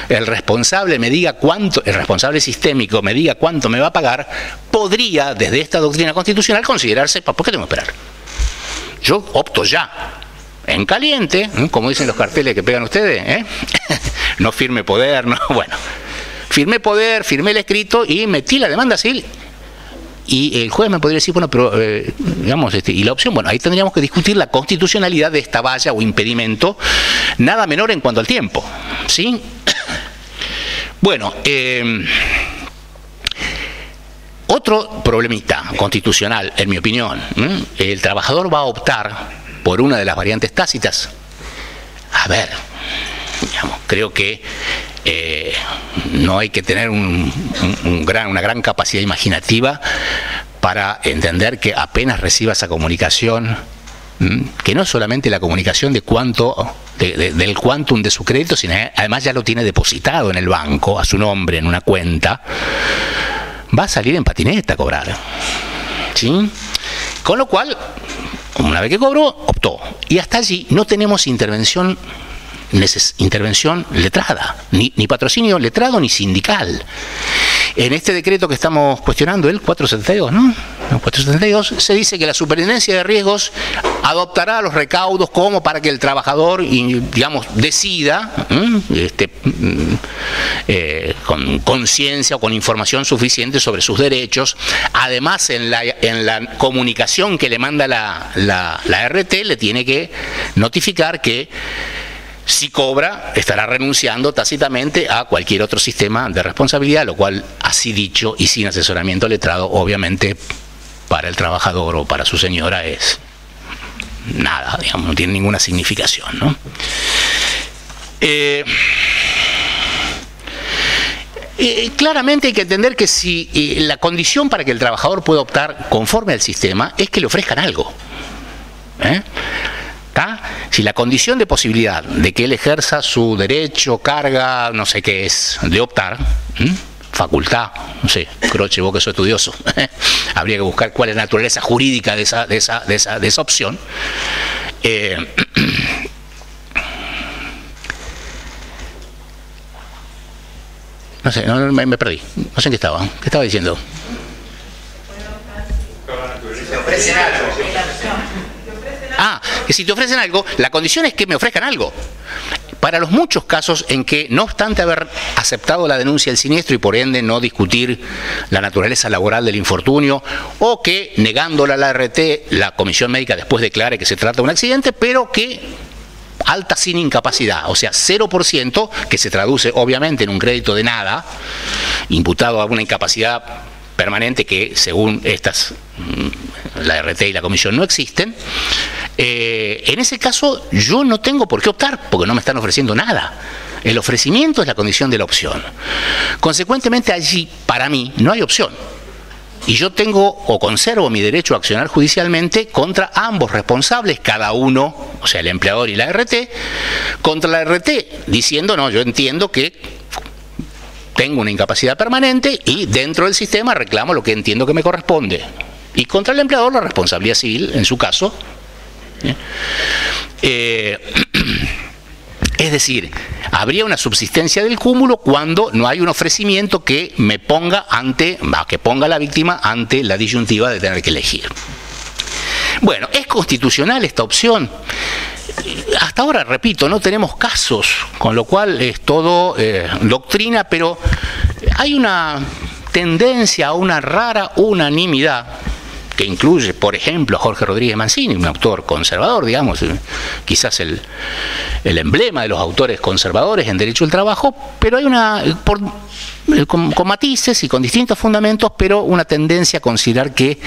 [SPEAKER 2] el responsable me diga cuánto, el responsable sistémico me diga cuánto me va a pagar, podría, desde esta doctrina constitucional, considerarse, ¿por qué tengo que esperar? Yo opto ya, en caliente, como dicen los carteles que pegan ustedes, no firme poder, no, bueno. Firmé poder, firmé el escrito y metí la demanda civil. Y el juez me podría decir, bueno, pero, digamos, y la opción, bueno, ahí tendríamos que discutir la constitucionalidad de esta valla o impedimento, nada menor en cuanto al tiempo, ¿sí? Bueno, otro problemita constitucional, en mi opinión, el trabajador va a optar por una de las variantes tácitas. A ver, digamos, creo que no hay que tener una gran capacidad imaginativa para entender que apenas reciba esa comunicación, que no es solamente la comunicación de del quantum de su crédito, sino además ya lo tiene depositado en el banco a su nombre en una cuenta, va a salir en patineta a cobrar, ¿sí? Con lo cual, una vez que cobró, optó, y hasta allí no tenemos intervención letrada, ni patrocinio letrado ni sindical. En este decreto que estamos cuestionando, el 472, ¿no? El 472, se dice que la Superintendencia de Riesgos adoptará los recaudos como para que el trabajador, digamos, decida, con conciencia o con información suficiente sobre sus derechos. Además, en la comunicación que le manda la RT, le tiene que notificar que si cobra, estará renunciando tácitamente a cualquier otro sistema de responsabilidad, lo cual, así dicho y sin asesoramiento letrado, obviamente para el trabajador o para su señora es nada, digamos, no tiene ninguna significación, ¿no? Claramente hay que entender que si la condición para que el trabajador pueda optar conforme al sistema es que le ofrezcan algo, ¿está? Si la condición de posibilidad de que él ejerza su derecho, carga, no sé qué es, de optar, facultad, no sé, Croce, vos que sos estudioso, habría que buscar cuál es la naturaleza jurídica de esa opción. No sé, me perdí, no sé en qué estaba diciendo.
[SPEAKER 3] Se ofrecen algo.
[SPEAKER 2] Que si te ofrecen algo, la condición es que me ofrezcan algo. Para los muchos casos en que, no obstante haber aceptado la denuncia del siniestro y por ende no discutir la naturaleza laboral del infortunio, o que negándola a la RT, la comisión médica después declare que se trata de un accidente, pero que alta sin incapacidad, o sea, 0%, que se traduce obviamente en un crédito de nada, imputado a una incapacidad permanente que según la RT y la comisión no existen. En ese caso yo no tengo por qué optar porque no me están ofreciendo nada. El ofrecimiento es la condición de la opción. Consecuentemente allí para mí no hay opción y yo tengo o conservo mi derecho a accionar judicialmente contra ambos responsables, cada uno, o sea el empleador y la RT, contra la RT diciendo no, yo entiendo que tengo una incapacidad permanente y dentro del sistema reclamo lo que entiendo que me corresponde. Y contra el empleador la responsabilidad civil, en su caso. Es decir, habría una subsistencia del cúmulo cuando no hay un ofrecimiento que me ponga que ponga a la víctima ante la disyuntiva de tener que elegir. Bueno, ¿es constitucional esta opción? Hasta ahora, repito, no tenemos casos, con lo cual es todo doctrina, pero hay una tendencia a una rara unanimidad que incluye, por ejemplo, a Jorge Rodríguez Mancini, un autor conservador, digamos, quizás el emblema de los autores conservadores en derecho del trabajo, pero hay con matices y con distintos fundamentos, pero una tendencia a considerar que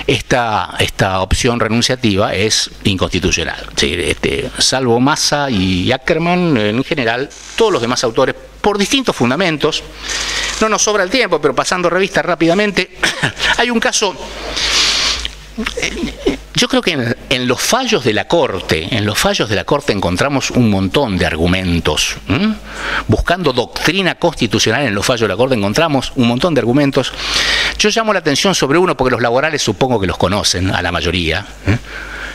[SPEAKER 2] esta opción renunciativa es inconstitucional. Sí, salvo Massa y Ackerman, en general, todos los demás autores, por distintos fundamentos, no nos sobra el tiempo, pero pasando revista rápidamente, hay un caso. Yo creo que en los fallos de la Corte, encontramos un montón de argumentos. Buscando doctrina constitucional en los fallos de la Corte encontramos un montón de argumentos. Yo llamo la atención sobre uno porque los laborales supongo que los conocen a la mayoría.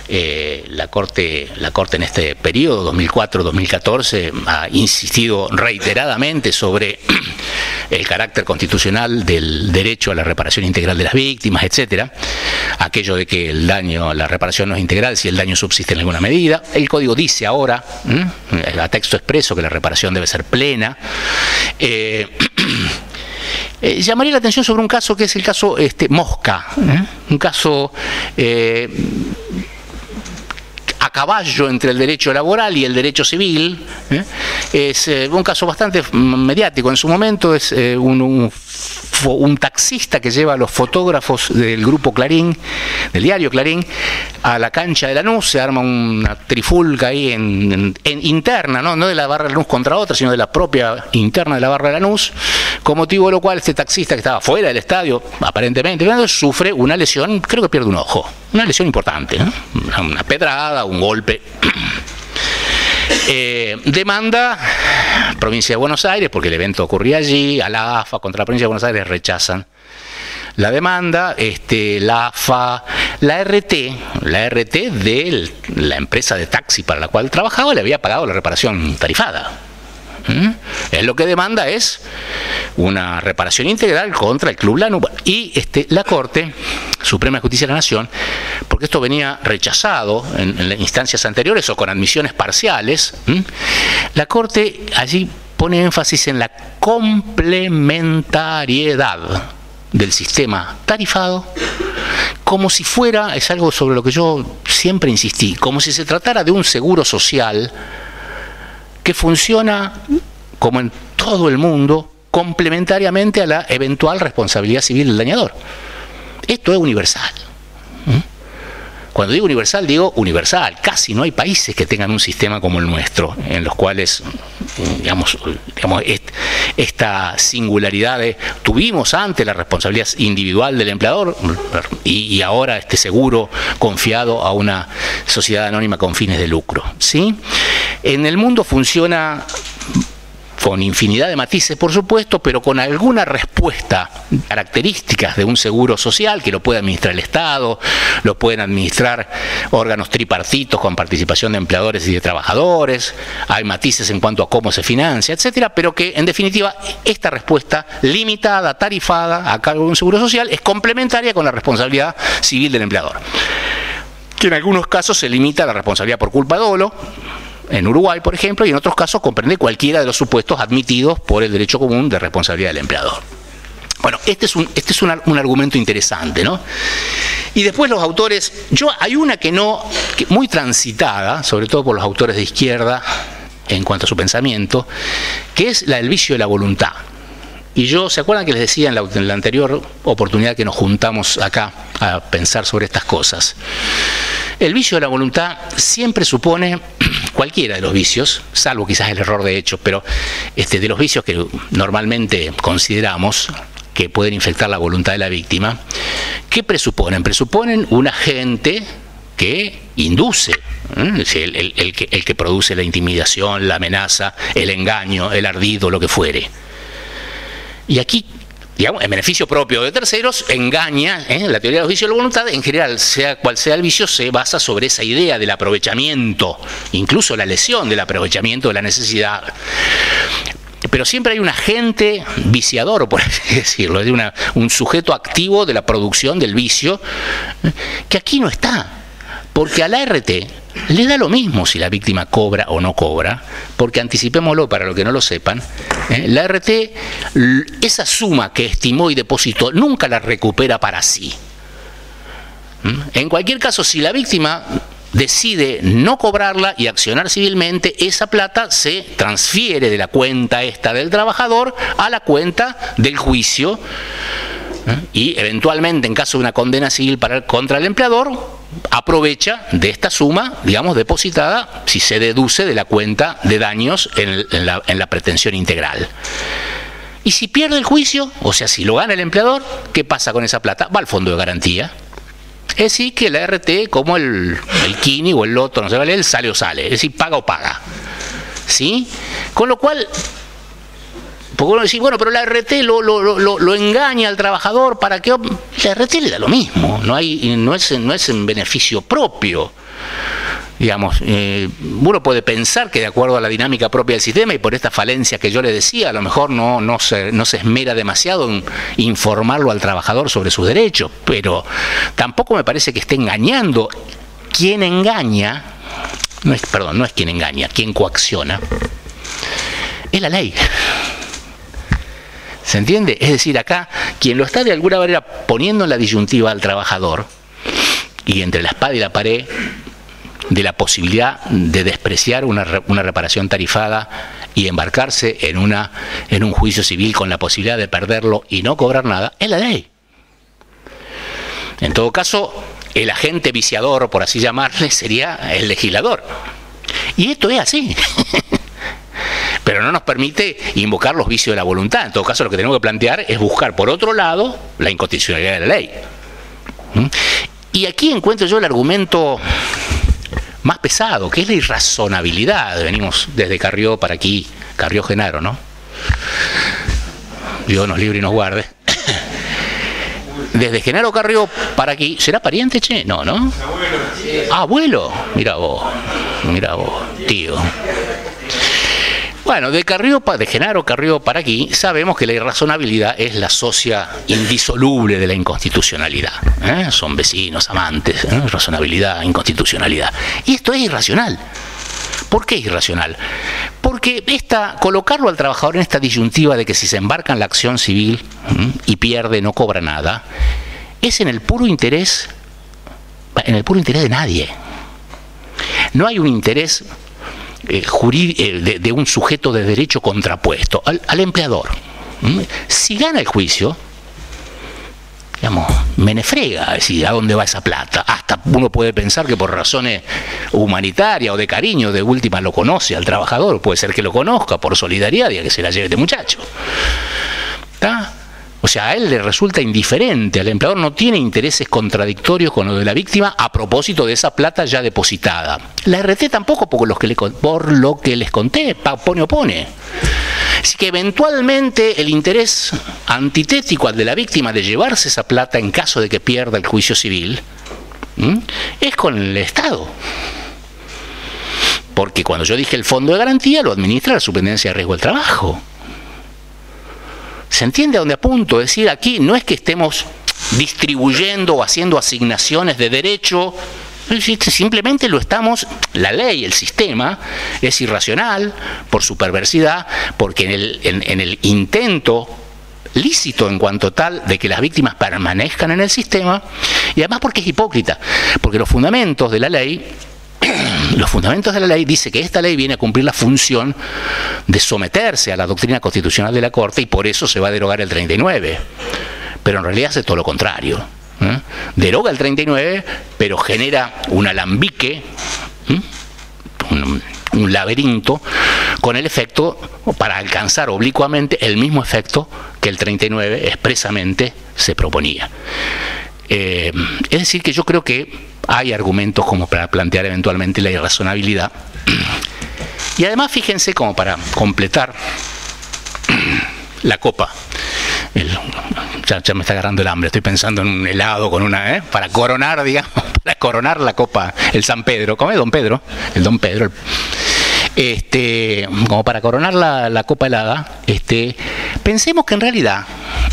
[SPEAKER 2] La Corte en este periodo, 2004-2014, ha insistido reiteradamente sobre el carácter constitucional del derecho a la reparación integral de las víctimas, etcétera. Aquello de que la reparación no es integral si el daño subsiste en alguna medida. El Código dice ahora, a texto expreso, que la reparación debe ser plena. Llamaría la atención sobre un caso que es el caso Mosca, un caso a caballo entre el derecho laboral y el derecho civil. Es un caso bastante mediático en su momento. Es un taxista que lleva a los fotógrafos del grupo Clarín, del diario Clarín, a la cancha de Lanús. Se arma una trifulca ahí en interna, no de la barra de Lanús contra otra, sino de la propia interna de la barra de Lanús, con motivo de lo cual este taxista, que estaba fuera del estadio, aparentemente, sufre una lesión, creo que pierde un ojo, una lesión importante, ¿no? Una pedrada, un golpe. Demanda Provincia de Buenos Aires, porque el evento ocurría allí. A la AFA contra la Provincia de Buenos Aires rechazan la demanda. La AFA, la RT de la empresa de taxi para la cual trabajaba, le había pagado la reparación tarifada. Es lo que demanda es una reparación integral contra el Club Lanús. Y la Corte Suprema de Justicia de la Nación, porque esto venía rechazado en las instancias anteriores o con admisiones parciales, la Corte allí pone énfasis en la complementariedad del sistema tarifado, como si fuera, es algo sobre lo que yo siempre insistí, como si se tratara de un seguro social que funciona, como en todo el mundo, complementariamente a la eventual responsabilidad civil del dañador. Esto es universal. Cuando digo universal. Casi no hay países que tengan un sistema como el nuestro, en los cuales, digamos esta singularidad tuvimos antes la responsabilidad individual del empleador y ahora este seguro confiado a una sociedad anónima con fines de lucro, ¿sí? En el mundo funciona con infinidad de matices, por supuesto, pero con alguna respuesta, características de un seguro social que lo puede administrar el Estado, lo pueden administrar órganos tripartitos con participación de empleadores y de trabajadores. Hay matices en cuanto a cómo se financia, etcétera, pero que en definitiva esta respuesta limitada, tarifada a cargo de un seguro social es complementaria con la responsabilidad civil del empleador, que en algunos casos se limita a la responsabilidad por culpa de dolo, en Uruguay, por ejemplo, y en otros casos comprende cualquiera de los supuestos admitidos por el derecho común de responsabilidad del empleador. Bueno, este es un argumento interesante, ¿no? Y después los autores, hay una que muy transitada, sobre todo por los autores de izquierda, en cuanto a su pensamiento, que es la del vicio de la voluntad. Y ¿se acuerdan que les decía en la anterior oportunidad que nos juntamos acá a pensar sobre estas cosas? El vicio de la voluntad siempre supone, cualquiera de los vicios, salvo quizás el error de hecho, pero de los vicios que normalmente consideramos que pueden infectar la voluntad de la víctima, ¿qué presuponen? Presuponen un agente que induce, el que produce la intimidación, la amenaza, el engaño, el ardido, lo que fuere. Y aquí, digamos, en beneficio propio de terceros, engaña, la teoría de los vicios de la voluntad, en general, sea cual sea el vicio, se basa sobre esa idea del aprovechamiento, incluso la lesión del aprovechamiento de la necesidad. Pero siempre hay un agente viciador, por así decirlo, es un sujeto activo de la producción del vicio, que aquí no está, porque a la ART le da lo mismo si la víctima cobra o no cobra, porque anticipémoslo para los que no lo sepan, la ART, esa suma que estimó y depositó, nunca la recupera para sí. En cualquier caso, si la víctima decide no cobrarla y accionar civilmente, esa plata se transfiere de la cuenta esta del trabajador a la cuenta del juicio, y eventualmente, en caso de una condena civil contra el empleador, aprovecha de esta suma, digamos, depositada, si se deduce de la cuenta de daños en la pretensión integral. Y si pierde el juicio, o sea, si lo gana el empleador, ¿qué pasa con esa plata? Va al fondo de garantía. Es decir, que la RT, como el Kini o el Loto, no se vale, el sale o sale, es decir, paga o paga. ¿Sí? Con lo cual, porque uno dice, bueno, pero la RT lo engaña al trabajador para que... La RT le da lo mismo, no es en beneficio propio. Digamos, uno puede pensar que de acuerdo a la dinámica propia del sistema y por esta falencia que yo le decía, a lo mejor no se esmera demasiado en informarlo al trabajador sobre sus derechos, pero tampoco me parece que esté engañando. Quien engaña, no es quien engaña, quien coacciona, es la ley. ¿Se entiende? Es decir, acá, quien lo está de alguna manera poniendo en la disyuntiva al trabajador, y entre la espada y la pared, de la posibilidad de despreciar una reparación tarifada y embarcarse en un juicio civil con la posibilidad de perderlo y no cobrar nada, es la ley. En todo caso, el agente viciador, por así llamarle, sería el legislador. Y esto es así. Pero no nos permite invocar los vicios de la voluntad. En todo caso, lo que tenemos que plantear es buscar, por otro lado, la inconstitucionalidad de la ley. Y aquí encuentro yo el argumento más pesado, que es la irrazonabilidad. Venimos desde Carrió para aquí, Carrió Genaro, ¿no? Dios nos libre y nos guarde. Desde Genaro Carrió para aquí, ¿será pariente, che? No, ¿no? Abuelo. Mira vos, tío. Bueno, de Genaro Carrió para aquí, sabemos que la irrazonabilidad es la socia indisoluble de la inconstitucionalidad. Son vecinos, amantes, razonabilidad, inconstitucionalidad. Y esto es irracional. ¿Por qué es irracional? Porque colocarlo al trabajador en esta disyuntiva de que si se embarca en la acción civil y pierde no cobra nada, es en el puro interés de nadie. No hay un interés de un sujeto de derecho contrapuesto al empleador. Si gana el juicio, digamos, me frega, es decir, ¿a dónde va esa plata? Hasta uno puede pensar que por razones humanitarias o de cariño, de última lo conoce al trabajador, puede ser que lo conozca por solidaridad y a que se la lleve este muchacho. ¿Está? O sea, a él le resulta indiferente, al empleador no tiene intereses contradictorios con lo de la víctima a propósito de esa plata ya depositada. La RT tampoco, por lo que les conté, opone. Así que eventualmente el interés antitético al de la víctima de llevarse esa plata en caso de que pierda el juicio civil es con el Estado. Porque cuando yo dije el fondo de garantía lo administra la Superintendencia de Riesgo del Trabajo. ¿Se entiende a dónde apunto? Es decir, aquí no es que estemos distribuyendo o haciendo asignaciones de derecho, simplemente lo estamos, la ley, el sistema, es irracional por su perversidad, porque en el intento lícito en cuanto tal de que las víctimas permanezcan en el sistema, y además porque es hipócrita, porque los fundamentos de la ley dice que esta ley viene a cumplir la función de someterse a la doctrina constitucional de la Corte y por eso se va a derogar el 39. Pero en realidad hace todo lo contrario. Deroga el 39, pero genera un alambique, un laberinto, con el efecto, para alcanzar oblicuamente el mismo efecto que el 39 expresamente se proponía. Es decir, que yo creo que hay argumentos como para plantear eventualmente la irrazonabilidad. Y además, fíjense, como para completar la copa. Ya me está agarrando el hambre, estoy pensando en un helado con una, para coronar, digamos, para coronar la copa, el San Pedro, ¿cómo es Don Pedro? El Don Pedro. Como para coronar la copa helada, pensemos que en realidad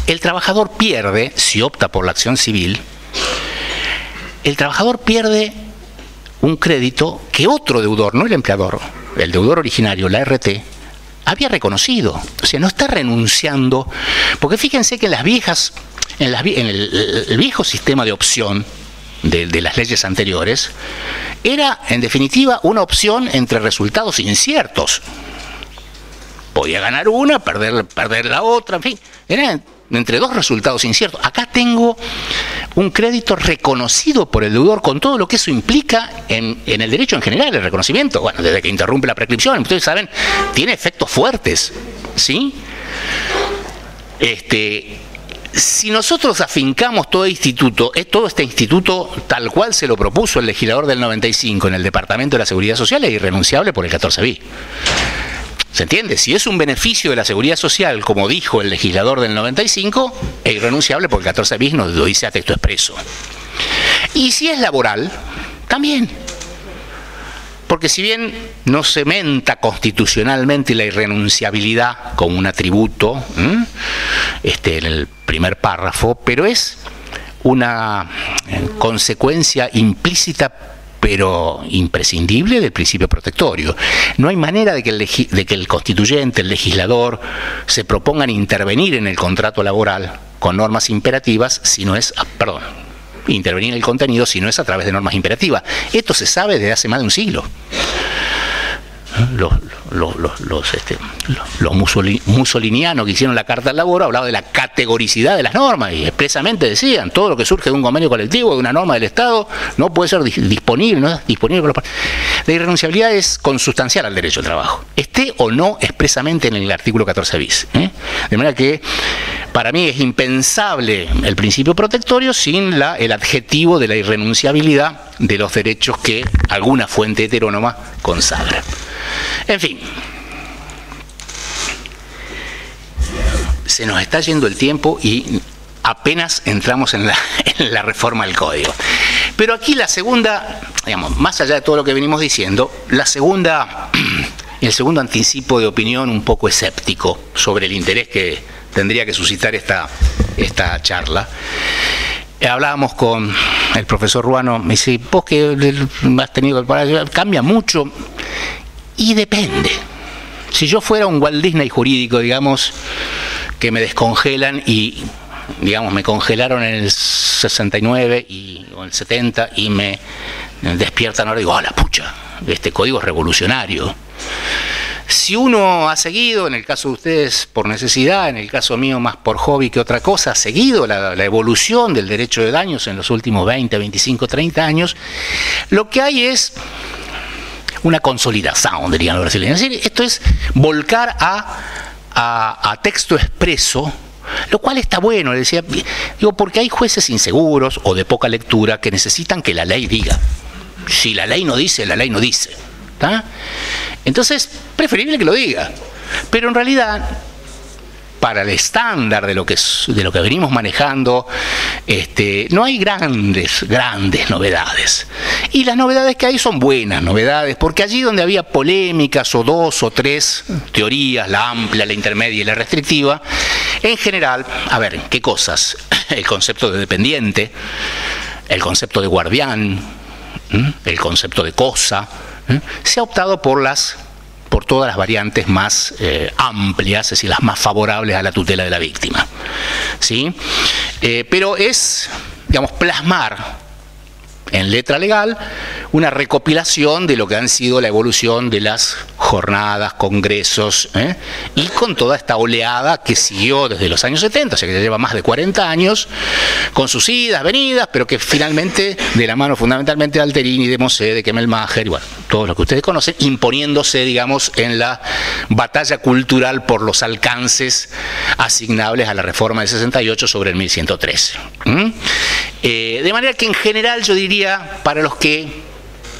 [SPEAKER 2] el trabajador pierde, si opta por la acción civil, el trabajador pierde un crédito que otro deudor, no el empleador, el deudor originario, la RT, había reconocido. O sea, no está renunciando, porque fíjense que en el viejo sistema de opción, de las leyes anteriores, era en definitiva una opción entre resultados inciertos. Podía ganar una, perder la otra, en fin, era entre dos resultados inciertos. Acá tengo un crédito reconocido por el deudor con todo lo que eso implica en el derecho en general, el reconocimiento. Bueno, desde que interrumpe la prescripción, ustedes saben, tiene efectos fuertes, ¿sí? Si nosotros afincamos todo este instituto tal cual se lo propuso el legislador del 95 en el Departamento de la Seguridad Social, es irrenunciable por el 14 bis. ¿Se entiende? Si es un beneficio de la seguridad social, como dijo el legislador del 95, es irrenunciable porque el 14 bis nos lo dice a texto expreso. Y si es laboral, también. Porque si bien no cementa constitucionalmente la irrenunciabilidad como un atributo, en el primer párrafo, pero es una consecuencia implícita pero imprescindible del principio protectorio. No hay manera de que el constituyente, el legislador, se propongan intervenir en el contrato laboral con normas imperativas si no es, intervenir en el contenido si no es a través de normas imperativas. Esto se sabe desde hace más de un siglo. Los musolinianos que hicieron la Carta del Laboro hablaban de la categoricidad de las normas y expresamente decían todo lo que surge de un convenio colectivo, de una norma del Estado, no puede ser disponible, no es disponible por los partes. La irrenunciabilidad es consustancial al derecho al trabajo, esté o no expresamente en el artículo 14 bis. De manera que para mí es impensable el principio protectorio sin el adjetivo de la irrenunciabilidad de los derechos que alguna fuente heterónoma consagra. En fin, se nos está yendo el tiempo y apenas entramos en la reforma del Código. Pero aquí la segunda, digamos, más allá de todo lo que venimos diciendo, el segundo anticipo de opinión un poco escéptico sobre el interés que tendría que suscitar esta charla. Hablábamos con el profesor Ruano, me dice, vos que has tenido que cambia mucho. Y depende. Si yo fuera un Walt Disney jurídico, digamos, que me descongelan y, digamos, me congelaron en el 69 o en el 70 y me despiertan ahora y digo, la pucha, este código es revolucionario. Si uno ha seguido, en el caso de ustedes por necesidad, en el caso mío más por hobby que otra cosa, ha seguido la evolución del derecho de daños en los últimos 20, 25, 30 años, lo que hay es una consolidación, dirían los brasileños. Es decir, esto es volcar a texto expreso, lo cual está bueno, decía, porque hay jueces inseguros o de poca lectura que necesitan que la ley diga. Si la ley no dice, la ley no dice. ¿Tá? Entonces, preferible que lo diga. Pero en realidad, para el estándar de lo que venimos manejando, no hay grandes novedades. Y las novedades que hay son buenas novedades, porque allí donde había polémicas o dos o tres teorías, la amplia, la intermedia y la restrictiva, en general, a ver, ¿qué cosas? El concepto de dependiente, el concepto de guardián, el concepto de cosa, se ha optado por todas las variantes más amplias, es decir, las más favorables a la tutela de la víctima. ¿Sí? Pero es, digamos, plasmar en letra legal una recopilación de lo que han sido la evolución de las jornadas, congresos, y con toda esta oleada que siguió desde los años 70, o sea que ya lleva más de 40 años, con sus idas, venidas, pero que finalmente, de la mano fundamentalmente de Alterini, de Mosé, de Kemmelmacher, y bueno, todo lo que ustedes conocen, imponiéndose, digamos, en la batalla cultural por los alcances asignables a la reforma del 68 sobre el 1113. De manera que en general yo diría, para los que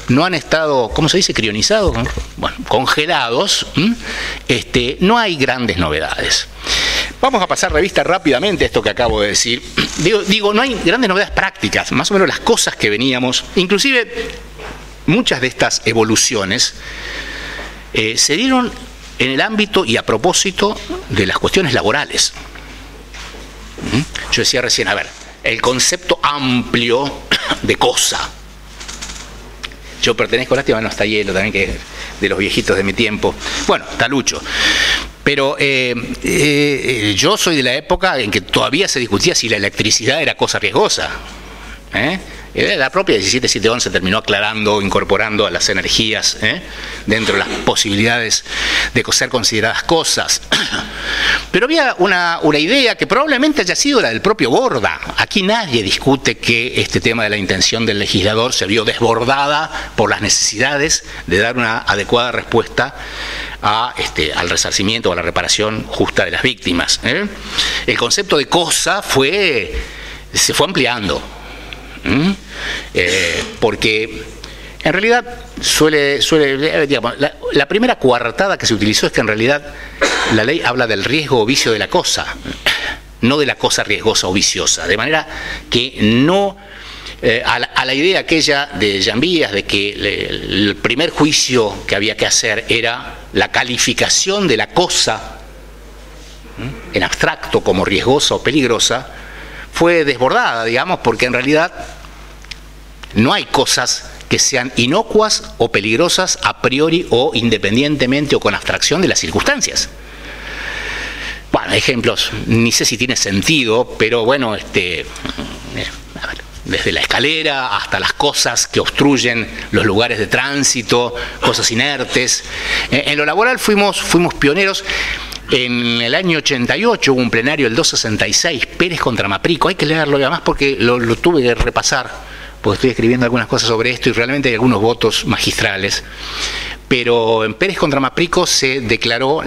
[SPEAKER 2] no han estado, ¿cómo se dice? Crionizados, bueno, congelados, no hay grandes novedades. Vamos a pasar revista rápidamente a esto que acabo de decir. Digo, no hay grandes novedades prácticas, más o menos las cosas que veníamos, inclusive muchas de estas evoluciones se dieron en el ámbito y a propósito de las cuestiones laborales. Yo decía recién, a ver, el concepto amplio de cosa. Yo pertenezco, lástima, no está Hielo también, que de los viejitos de mi tiempo. Bueno, está Lucho. Pero yo soy de la época en que todavía se discutía si la electricidad era cosa riesgosa. La propia 17711 terminó aclarando, incorporando a las energías dentro de las posibilidades de ser consideradas cosas. Pero había una idea que probablemente haya sido la del propio Borda. Aquí nadie discute que este tema de la intención del legislador se vio desbordada por las necesidades de dar una adecuada respuesta al resarcimiento o a la reparación justa de las víctimas. El concepto de cosa se fue ampliando. Porque en realidad digamos, la primera coartada que se utilizó es que en realidad la ley habla del riesgo o vicio de la cosa, no de la cosa riesgosa o viciosa, de manera que no a la idea aquella de Jean Vías de que el primer juicio que había que hacer era la calificación de la cosa en abstracto como riesgosa o peligrosa, fue desbordada, digamos, porque en realidad no hay cosas que sean inocuas o peligrosas a priori o independientemente o con abstracción de las circunstancias. Bueno, ejemplos, ni sé si tiene sentido, pero bueno, desde la escalera hasta las cosas que obstruyen los lugares de tránsito, cosas inertes. En lo laboral fuimos pioneros. En el año 88 hubo un plenario, el 266, Pérez contra Maprico. Hay que leerlo además porque lo tuve que repasar, porque estoy escribiendo algunas cosas sobre esto y realmente hay algunos votos magistrales. Pero en Pérez contra Maprico se declaró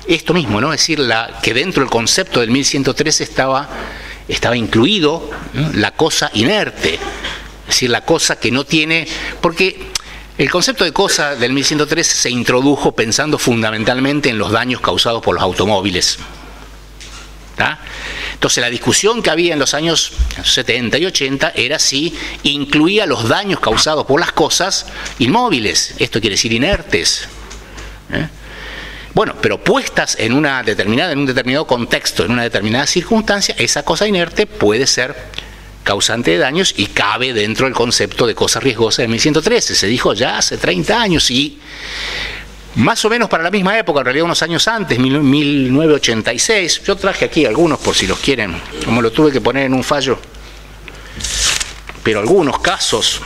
[SPEAKER 2] esto mismo, ¿no? Es decir, que dentro del concepto del 1113 estaba incluido, ¿no?, la cosa inerte, es decir, la cosa que no tiene, porque el concepto de cosa del 1113 se introdujo pensando fundamentalmente en los daños causados por los automóviles. ¿Tá? Entonces la discusión que había en los años 70 y 80 era si incluía los daños causados por las cosas inmóviles, esto quiere decir inertes. Bueno, pero puestas en un determinado contexto, en una determinada circunstancia, esa cosa inerte puede ser causante de daños y cabe dentro del concepto de cosa riesgosa de 1113. Se dijo ya hace 30 años y más o menos para la misma época, en realidad unos años antes, 1986, yo traje aquí algunos por si los quieren, como lo tuve que poner en un fallo, pero algunos casos.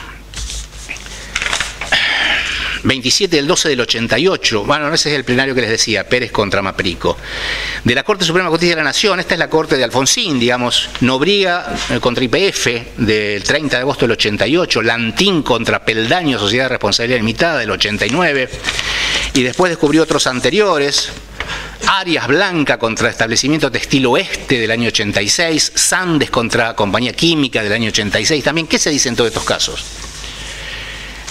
[SPEAKER 2] 27 del 12 del 88, bueno, ese es el plenario que les decía, Pérez contra Maprico. De la Corte Suprema de Justicia de la Nación, esta es la Corte de Alfonsín, digamos, Nobriga contra YPF del 30 de agosto del 88, Lantín contra Peldaño, Sociedad de Responsabilidad Limitada del 89, y después descubrió otros anteriores, Arias Blanca contra Establecimiento Textil Oeste del año 86, Sandes contra Compañía Química del año 86 también. ¿Qué se dice en todos estos casos?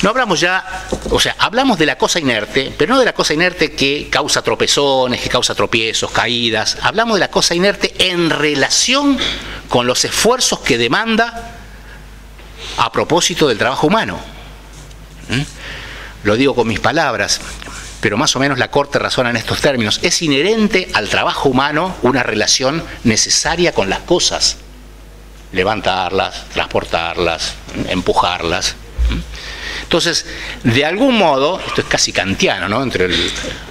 [SPEAKER 2] No hablamos ya, o sea, hablamos de la cosa inerte, pero no de la cosa inerte que causa tropezones, que causa tropiezos, caídas. Hablamos de la cosa inerte en relación con los esfuerzos que demanda a propósito del trabajo humano. Lo digo con mis palabras, pero más o menos la Corte razona en estos términos. Es inherente al trabajo humano una relación necesaria con las cosas. Levantarlas, transportarlas, empujarlas. Entonces, de algún modo, esto es casi kantiano, ¿no?, entre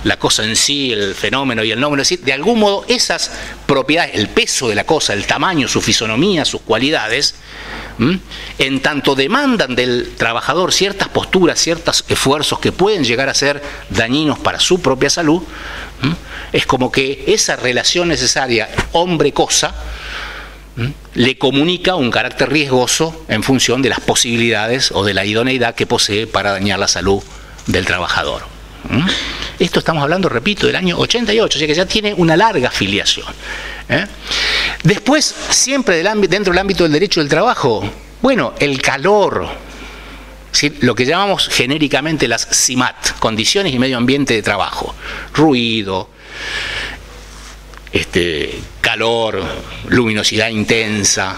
[SPEAKER 2] la cosa en sí, el fenómeno y el nómeno, es decir, de algún modo esas propiedades, el peso de la cosa, el tamaño, su fisonomía, sus cualidades, en tanto demandan del trabajador ciertas posturas, ciertos esfuerzos que pueden llegar a ser dañinos para su propia salud, es como que esa relación necesaria hombre-cosa le comunica un carácter riesgoso en función de las posibilidades o de la idoneidad que posee para dañar la salud del trabajador. Esto estamos hablando, repito, del año 88, o sea que ya tiene una larga filiación. Después, siempre dentro del ámbito del derecho del trabajo, bueno, el calor, ¿sí?, lo que llamamos genéricamente las CIMAT, condiciones y medio ambiente de trabajo, ruido, calor, luminosidad intensa,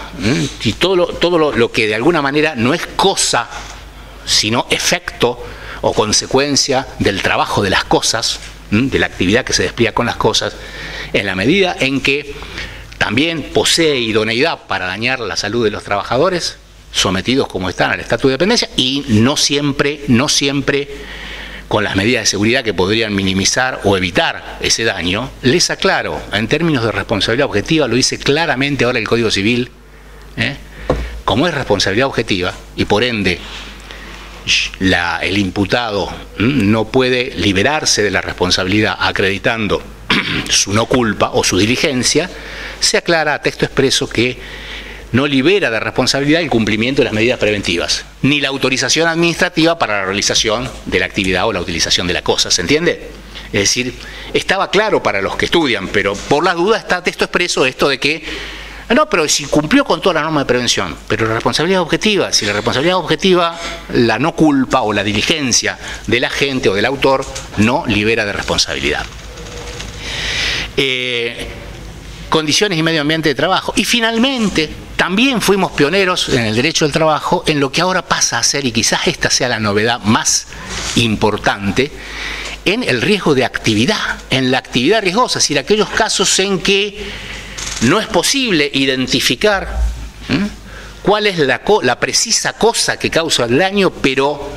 [SPEAKER 2] y todo lo que de alguna manera no es cosa, sino efecto o consecuencia del trabajo de las cosas, de la actividad que se despliega con las cosas, en la medida en que también posee idoneidad para dañar la salud de los trabajadores, sometidos como están al estatuto de dependencia, y no siempre con las medidas de seguridad que podrían minimizar o evitar ese daño. Les aclaro, en términos de responsabilidad objetiva, lo dice claramente ahora el Código Civil, como es responsabilidad objetiva, y por ende el imputado no puede liberarse de la responsabilidad acreditando su no culpa o su diligencia, se aclara a texto expreso que no libera de responsabilidad el cumplimiento de las medidas preventivas, ni la autorización administrativa para la realización de la actividad o la utilización de la cosa. ¿Se entiende? Es decir, estaba claro para los que estudian, pero por las dudas está a texto expreso esto de que no, pero si cumplió con toda la norma de prevención, pero la responsabilidad objetiva, si la responsabilidad objetiva, la no culpa o la diligencia del agente o del autor no libera de responsabilidad. Condiciones y medio ambiente de trabajo. Y finalmente, también fuimos pioneros en el derecho del trabajo en lo que ahora pasa a ser, y quizás esta sea la novedad más importante, en el riesgo de actividad, en la actividad riesgosa, es decir, aquellos casos en que no es posible identificar cuál es la precisa cosa que causa el daño, pero,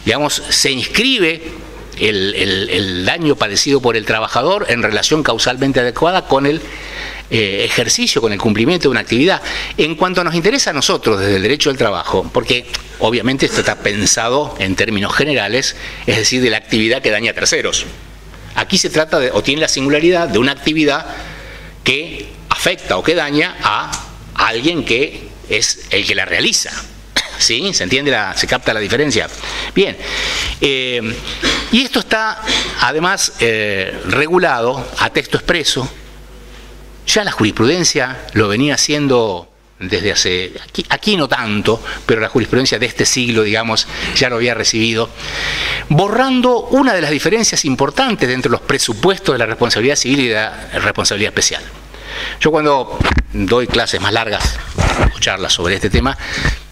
[SPEAKER 2] digamos, se inscribe el daño padecido por el trabajador en relación causalmente adecuada con el ejercicio, con el cumplimiento de una actividad. En cuanto nos interesa a nosotros desde el derecho del trabajo, porque obviamente esto está pensado en términos generales, es decir, de la actividad que daña a terceros. Aquí se trata de, o tiene la singularidad de una actividad que afecta o que daña a alguien que es el que la realiza. ¿Sí? ¿Se entiende? ¿Se capta la diferencia? Bien. Y esto está, además, regulado a texto expreso. Ya la jurisprudencia lo venía haciendo desde hace... Aquí no tanto, pero la jurisprudencia de este siglo, digamos, ya lo había recibido, borrando una de las diferencias importantes entre los presupuestos de la responsabilidad civil y de la responsabilidad especial. Yo cuando doy clases más largas o charlas sobre este tema,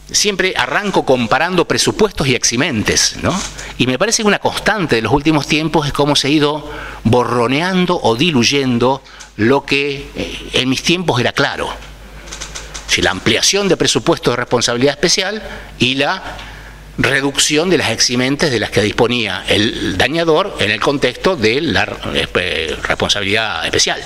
[SPEAKER 2] siempre arranco comparando presupuestos y eximentes, ¿no? Y me parece que una constante de los últimos tiempos es cómo se ha ido borroneando o diluyendo lo que en mis tiempos era claro. Si la ampliación de presupuestos de responsabilidad especial y la reducción de las eximentes de las que disponía el dañador en el contexto de la responsabilidad especial.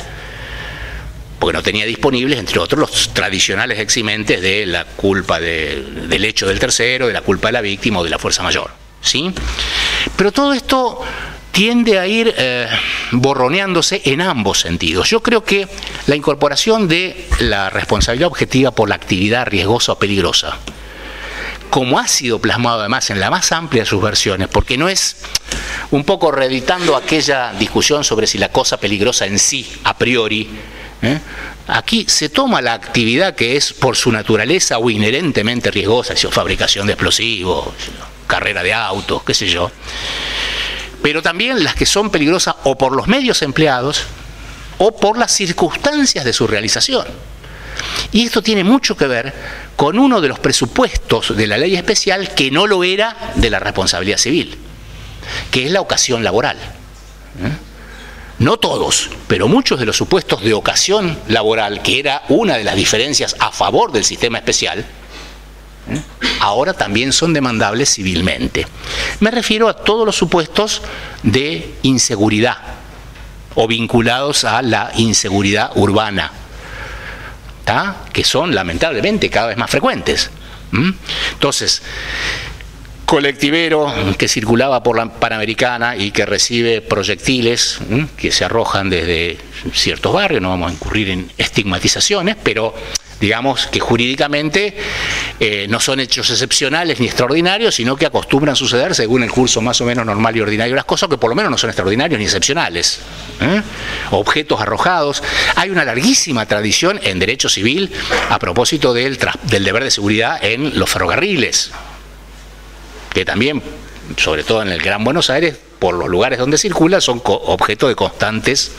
[SPEAKER 2] Porque no tenía disponibles, entre otros, los tradicionales eximentes de la culpa del hecho del tercero, de la culpa de la víctima o de la fuerza mayor. ¿Sí? Pero todo esto tiende a ir borroneándose en ambos sentidos. Yo creo que la incorporación de la responsabilidad objetiva por la actividad riesgosa o peligrosa, como ha sido plasmado además en la más amplia de sus versiones, porque no es un poco reeditando aquella discusión sobre si la cosa peligrosa en sí, a priori, aquí se toma la actividad que es por su naturaleza o inherentemente riesgosa, fabricación de explosivos, carrera de autos, qué sé yo, pero también las que son peligrosas o por los medios empleados o por las circunstancias de su realización. Y esto tiene mucho que ver con uno de los presupuestos de la ley especial que no lo era de la responsabilidad civil, que es la ocasión laboral. No todos, pero muchos de los supuestos de ocasión laboral, que era una de las diferencias a favor del sistema especial, ahora también son demandables civilmente. Me refiero a todos los supuestos de inseguridad o vinculados a la inseguridad urbana, que son lamentablemente cada vez más frecuentes. Entonces, colectivero que circulaba por la Panamericana y que recibe proyectiles que se arrojan desde ciertos barrios, no vamos a incurrir en estigmatizaciones, pero digamos que jurídicamente no son hechos excepcionales ni extraordinarios, sino que acostumbran suceder según el curso más o menos normal y ordinario de las cosas, que por lo menos no son extraordinarios ni excepcionales. Objetos arrojados. Hay una larguísima tradición en derecho civil a propósito del deber de seguridad en los ferrocarriles, que también, sobre todo en el Gran Buenos Aires, por los lugares donde circula, son objeto de constantes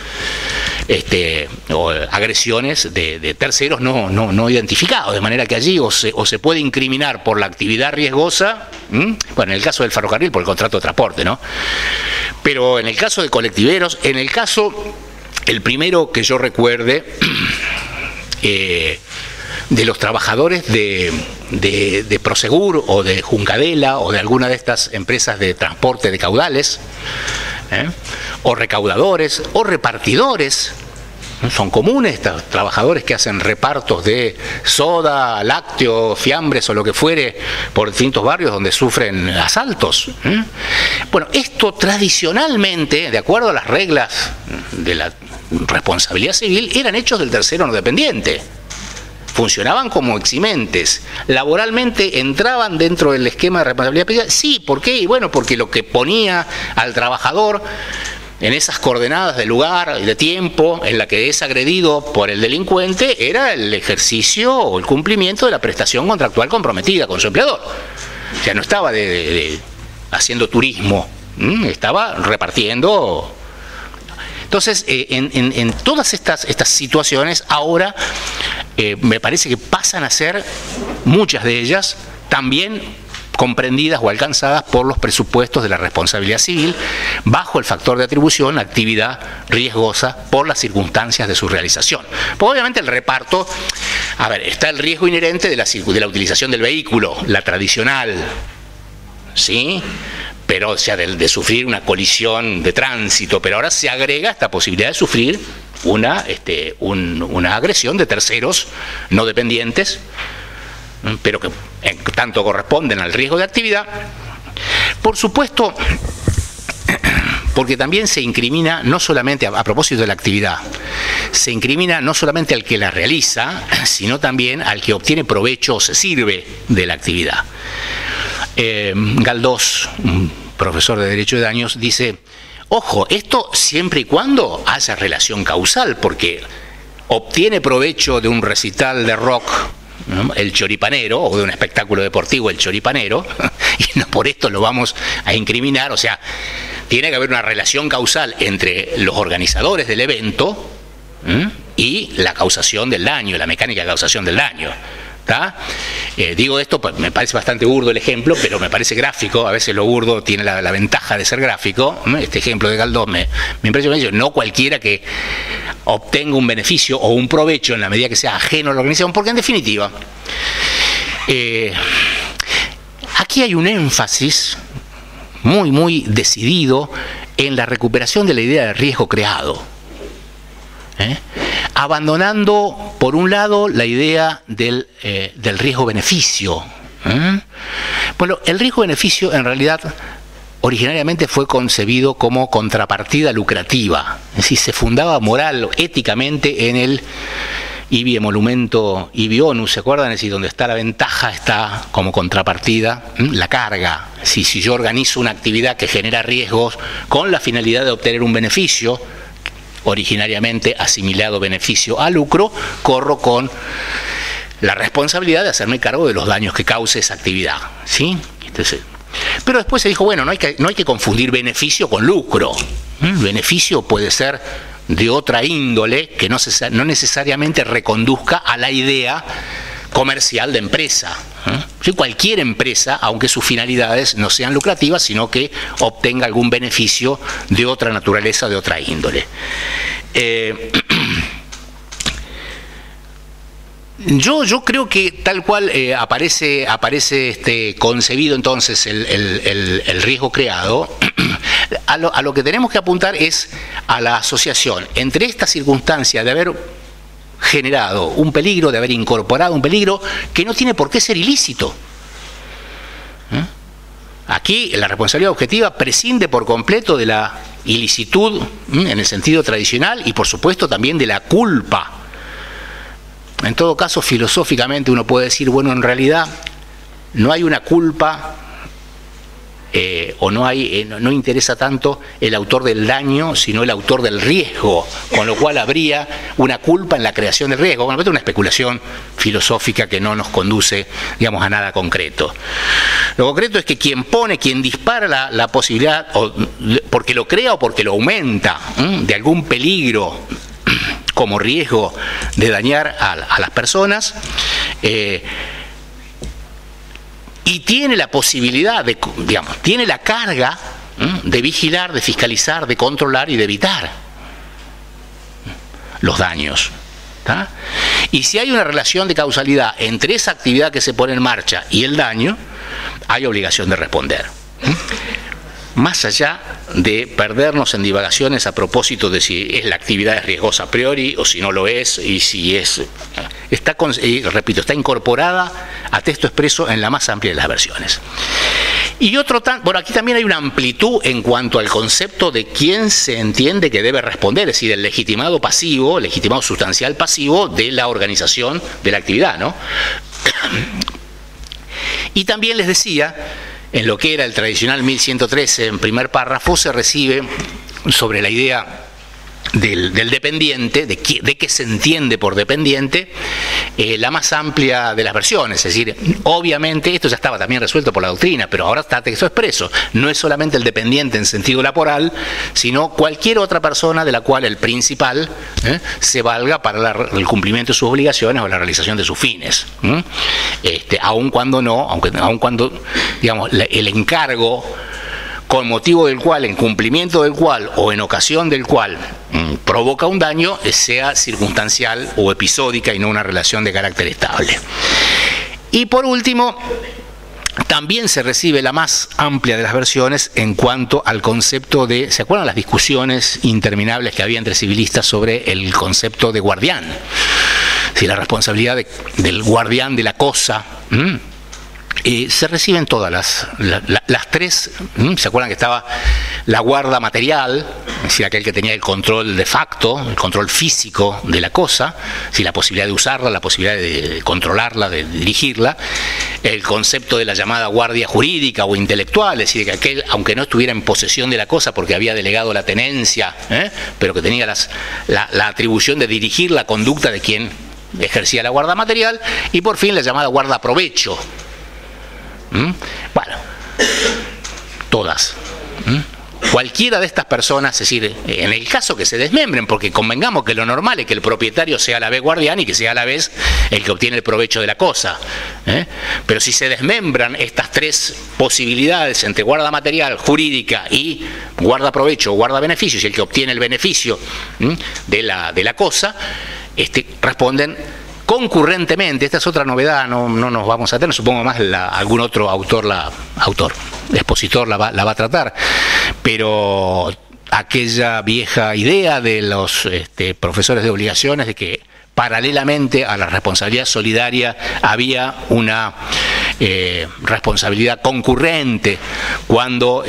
[SPEAKER 2] agresiones de terceros no identificados, de manera que allí o se puede incriminar por la actividad riesgosa, bueno, en el caso del ferrocarril por el contrato de transporte, ¿no? Pero en el caso de colectiveros, en el caso, el primero que yo recuerde, de los trabajadores de Prosegur o de Juncadela o de alguna de estas empresas de transporte de caudales, o recaudadores o repartidores Son comunes estos trabajadores que hacen repartos de soda, lácteos, fiambres o lo que fuere por distintos barrios donde sufren asaltos. Bueno, esto tradicionalmente, de acuerdo a las reglas de la responsabilidad civil, eran hechos del tercero no dependiente. Funcionaban como eximentes. Laboralmente entraban dentro del esquema de responsabilidad penal. Sí, ¿por qué? Y bueno, porque lo que ponía al trabajador en esas coordenadas de lugar y de tiempo en la que es agredido por el delincuente era el ejercicio o el cumplimiento de la prestación contractual comprometida con su empleador. O sea, no estaba haciendo turismo, estaba repartiendo. Entonces, en todas estas situaciones ahora me parece que pasan a ser, muchas de ellas, también comprendidas o alcanzadas por los presupuestos de la responsabilidad civil bajo el factor de atribución, actividad riesgosa por las circunstancias de su realización. Pues obviamente el reparto, a ver, está el riesgo inherente de la utilización del vehículo, la tradicional, ¿sí? Pero, o sea, de sufrir una colisión de tránsito, pero ahora se agrega esta posibilidad de sufrir una agresión de terceros no dependientes, pero que tanto corresponden al riesgo de actividad. Por supuesto, porque también se incrimina, no solamente a propósito de la actividad, se incrimina no solamente al que la realiza, sino también al que obtiene provecho o se sirve de la actividad. Galdós, un profesor de Derecho de Daños, dice: ojo, esto siempre y cuando haya relación causal, porque obtiene provecho de un recital de rock, ¿no?, el choripanero, o de un espectáculo deportivo, el choripanero, y no por esto lo vamos a incriminar. O sea, tiene que haber una relación causal entre los organizadores del evento y la causación del daño, la mecánica de causación del daño. Digo esto, pues me parece bastante burdo el ejemplo, pero me parece gráfico. A veces lo burdo tiene la ventaja de ser gráfico. Este ejemplo de Galdós me impresiona. No cualquiera que obtenga un beneficio o un provecho en la medida que sea ajeno a la organización, porque en definitiva aquí hay un énfasis muy, muy decidido en la recuperación de la idea de riesgo creado, abandonando por un lado la idea del riesgo-beneficio. Bueno, el riesgo-beneficio en realidad originariamente fue concebido como contrapartida lucrativa, es decir, se fundaba moral, éticamente en el ibi emolumento ibi onus, ¿se acuerdan? Es decir, donde está la ventaja está como contrapartida la carga. Si yo organizo una actividad que genera riesgos con la finalidad de obtener un beneficio, originariamente asimilado beneficio a lucro, corro con la responsabilidad de hacerme cargo de los daños que cause esa actividad, ¿sí? Entonces, pero después se dijo, bueno, no hay que confundir beneficio con lucro. El beneficio puede ser de otra índole que no necesariamente reconduzca a la idea comercial de empresa. ¿Sí? Cualquier empresa, aunque sus finalidades no sean lucrativas, sino que obtenga algún beneficio de otra naturaleza, de otra índole. Yo creo que tal cual aparece concebido entonces el riesgo creado, a lo que tenemos que apuntar es a la asociación entre esta circunstancia de haber generado un peligro, de haber incorporado un peligro que no tiene por qué ser ilícito. Aquí la responsabilidad objetiva prescinde por completo de la ilicitud en el sentido tradicional y por supuesto también de la culpa. En todo caso, filosóficamente uno puede decir, bueno, en realidad no hay una culpa o no interesa tanto el autor del daño, sino el autor del riesgo, con lo cual habría una culpa en la creación del riesgo. Bueno, es una especulación filosófica que no nos conduce, digamos, a nada concreto. Lo concreto es que quien dispara la posibilidad, o porque lo crea o porque lo aumenta, de algún peligro como riesgo de dañar a las personas, y tiene la posibilidad de, digamos, tiene la carga de vigilar, de fiscalizar, de controlar y de evitar los daños. ¿Tá? Y si hay una relación de causalidad entre esa actividad que se pone en marcha y el daño, hay obligación de responder. más allá de perdernos en divagaciones a propósito de si la actividad es riesgosa a priori o si no lo es, y si es, repito, está incorporada a texto expreso en la más amplia de las versiones. Y bueno, aquí también hay una amplitud en cuanto al concepto de quién se entiende que debe responder, es decir, el legitimado pasivo, legitimado sustancial pasivo de la organización de la actividad, ¿no? Y también les decía, en lo que era el tradicional 1113, en primer párrafo, se recibe sobre la idea del dependiente, de qué se entiende por dependiente, la más amplia de las versiones. Es decir, obviamente esto ya estaba también resuelto por la doctrina, pero ahora está texto expreso. No es solamente el dependiente en sentido laboral, sino cualquier otra persona de la cual el principal se valga para el cumplimiento de sus obligaciones o la realización de sus fines. Aun cuando digamos, el encargo con motivo del cual, en cumplimiento del cual o en ocasión del cual provoca un daño, sea circunstancial o episódica y no una relación de carácter estable. Y por último, también se recibe la más amplia de las versiones en cuanto al concepto de, ¿se acuerdan las discusiones interminables que había entre civilistas sobre el concepto de guardián? Si la responsabilidad del guardián de la cosa. Se reciben todas las tres. ¿Se acuerdan que estaba la guarda material? Es decir, aquel que tenía el control de facto, el control físico de la cosa, si la posibilidad de usarla, la posibilidad de controlarla, de dirigirla. El concepto de la llamada guardia jurídica o intelectual, es decir, que aquel, aunque no estuviera en posesión de la cosa porque había delegado la tenencia, pero que tenía la atribución de dirigir la conducta de quien ejercía la guarda material. Y por fin la llamada guarda provecho. Bueno, todas. Cualquiera de estas personas, es decir, en el caso que se desmembren, porque convengamos que lo normal es que el propietario sea a la vez guardián y que sea a la vez el que obtiene el provecho de la cosa. Pero si se desmembran estas tres posibilidades entre guarda material, jurídica y guarda provecho o guarda beneficio, y el que obtiene el beneficio de la cosa, responden concurrentemente. Esta es otra novedad, no nos vamos a tener, supongo más algún otro expositor la va a tratar, pero aquella vieja idea de los profesores de obligaciones de que paralelamente a la responsabilidad solidaria había una responsabilidad concurrente cuando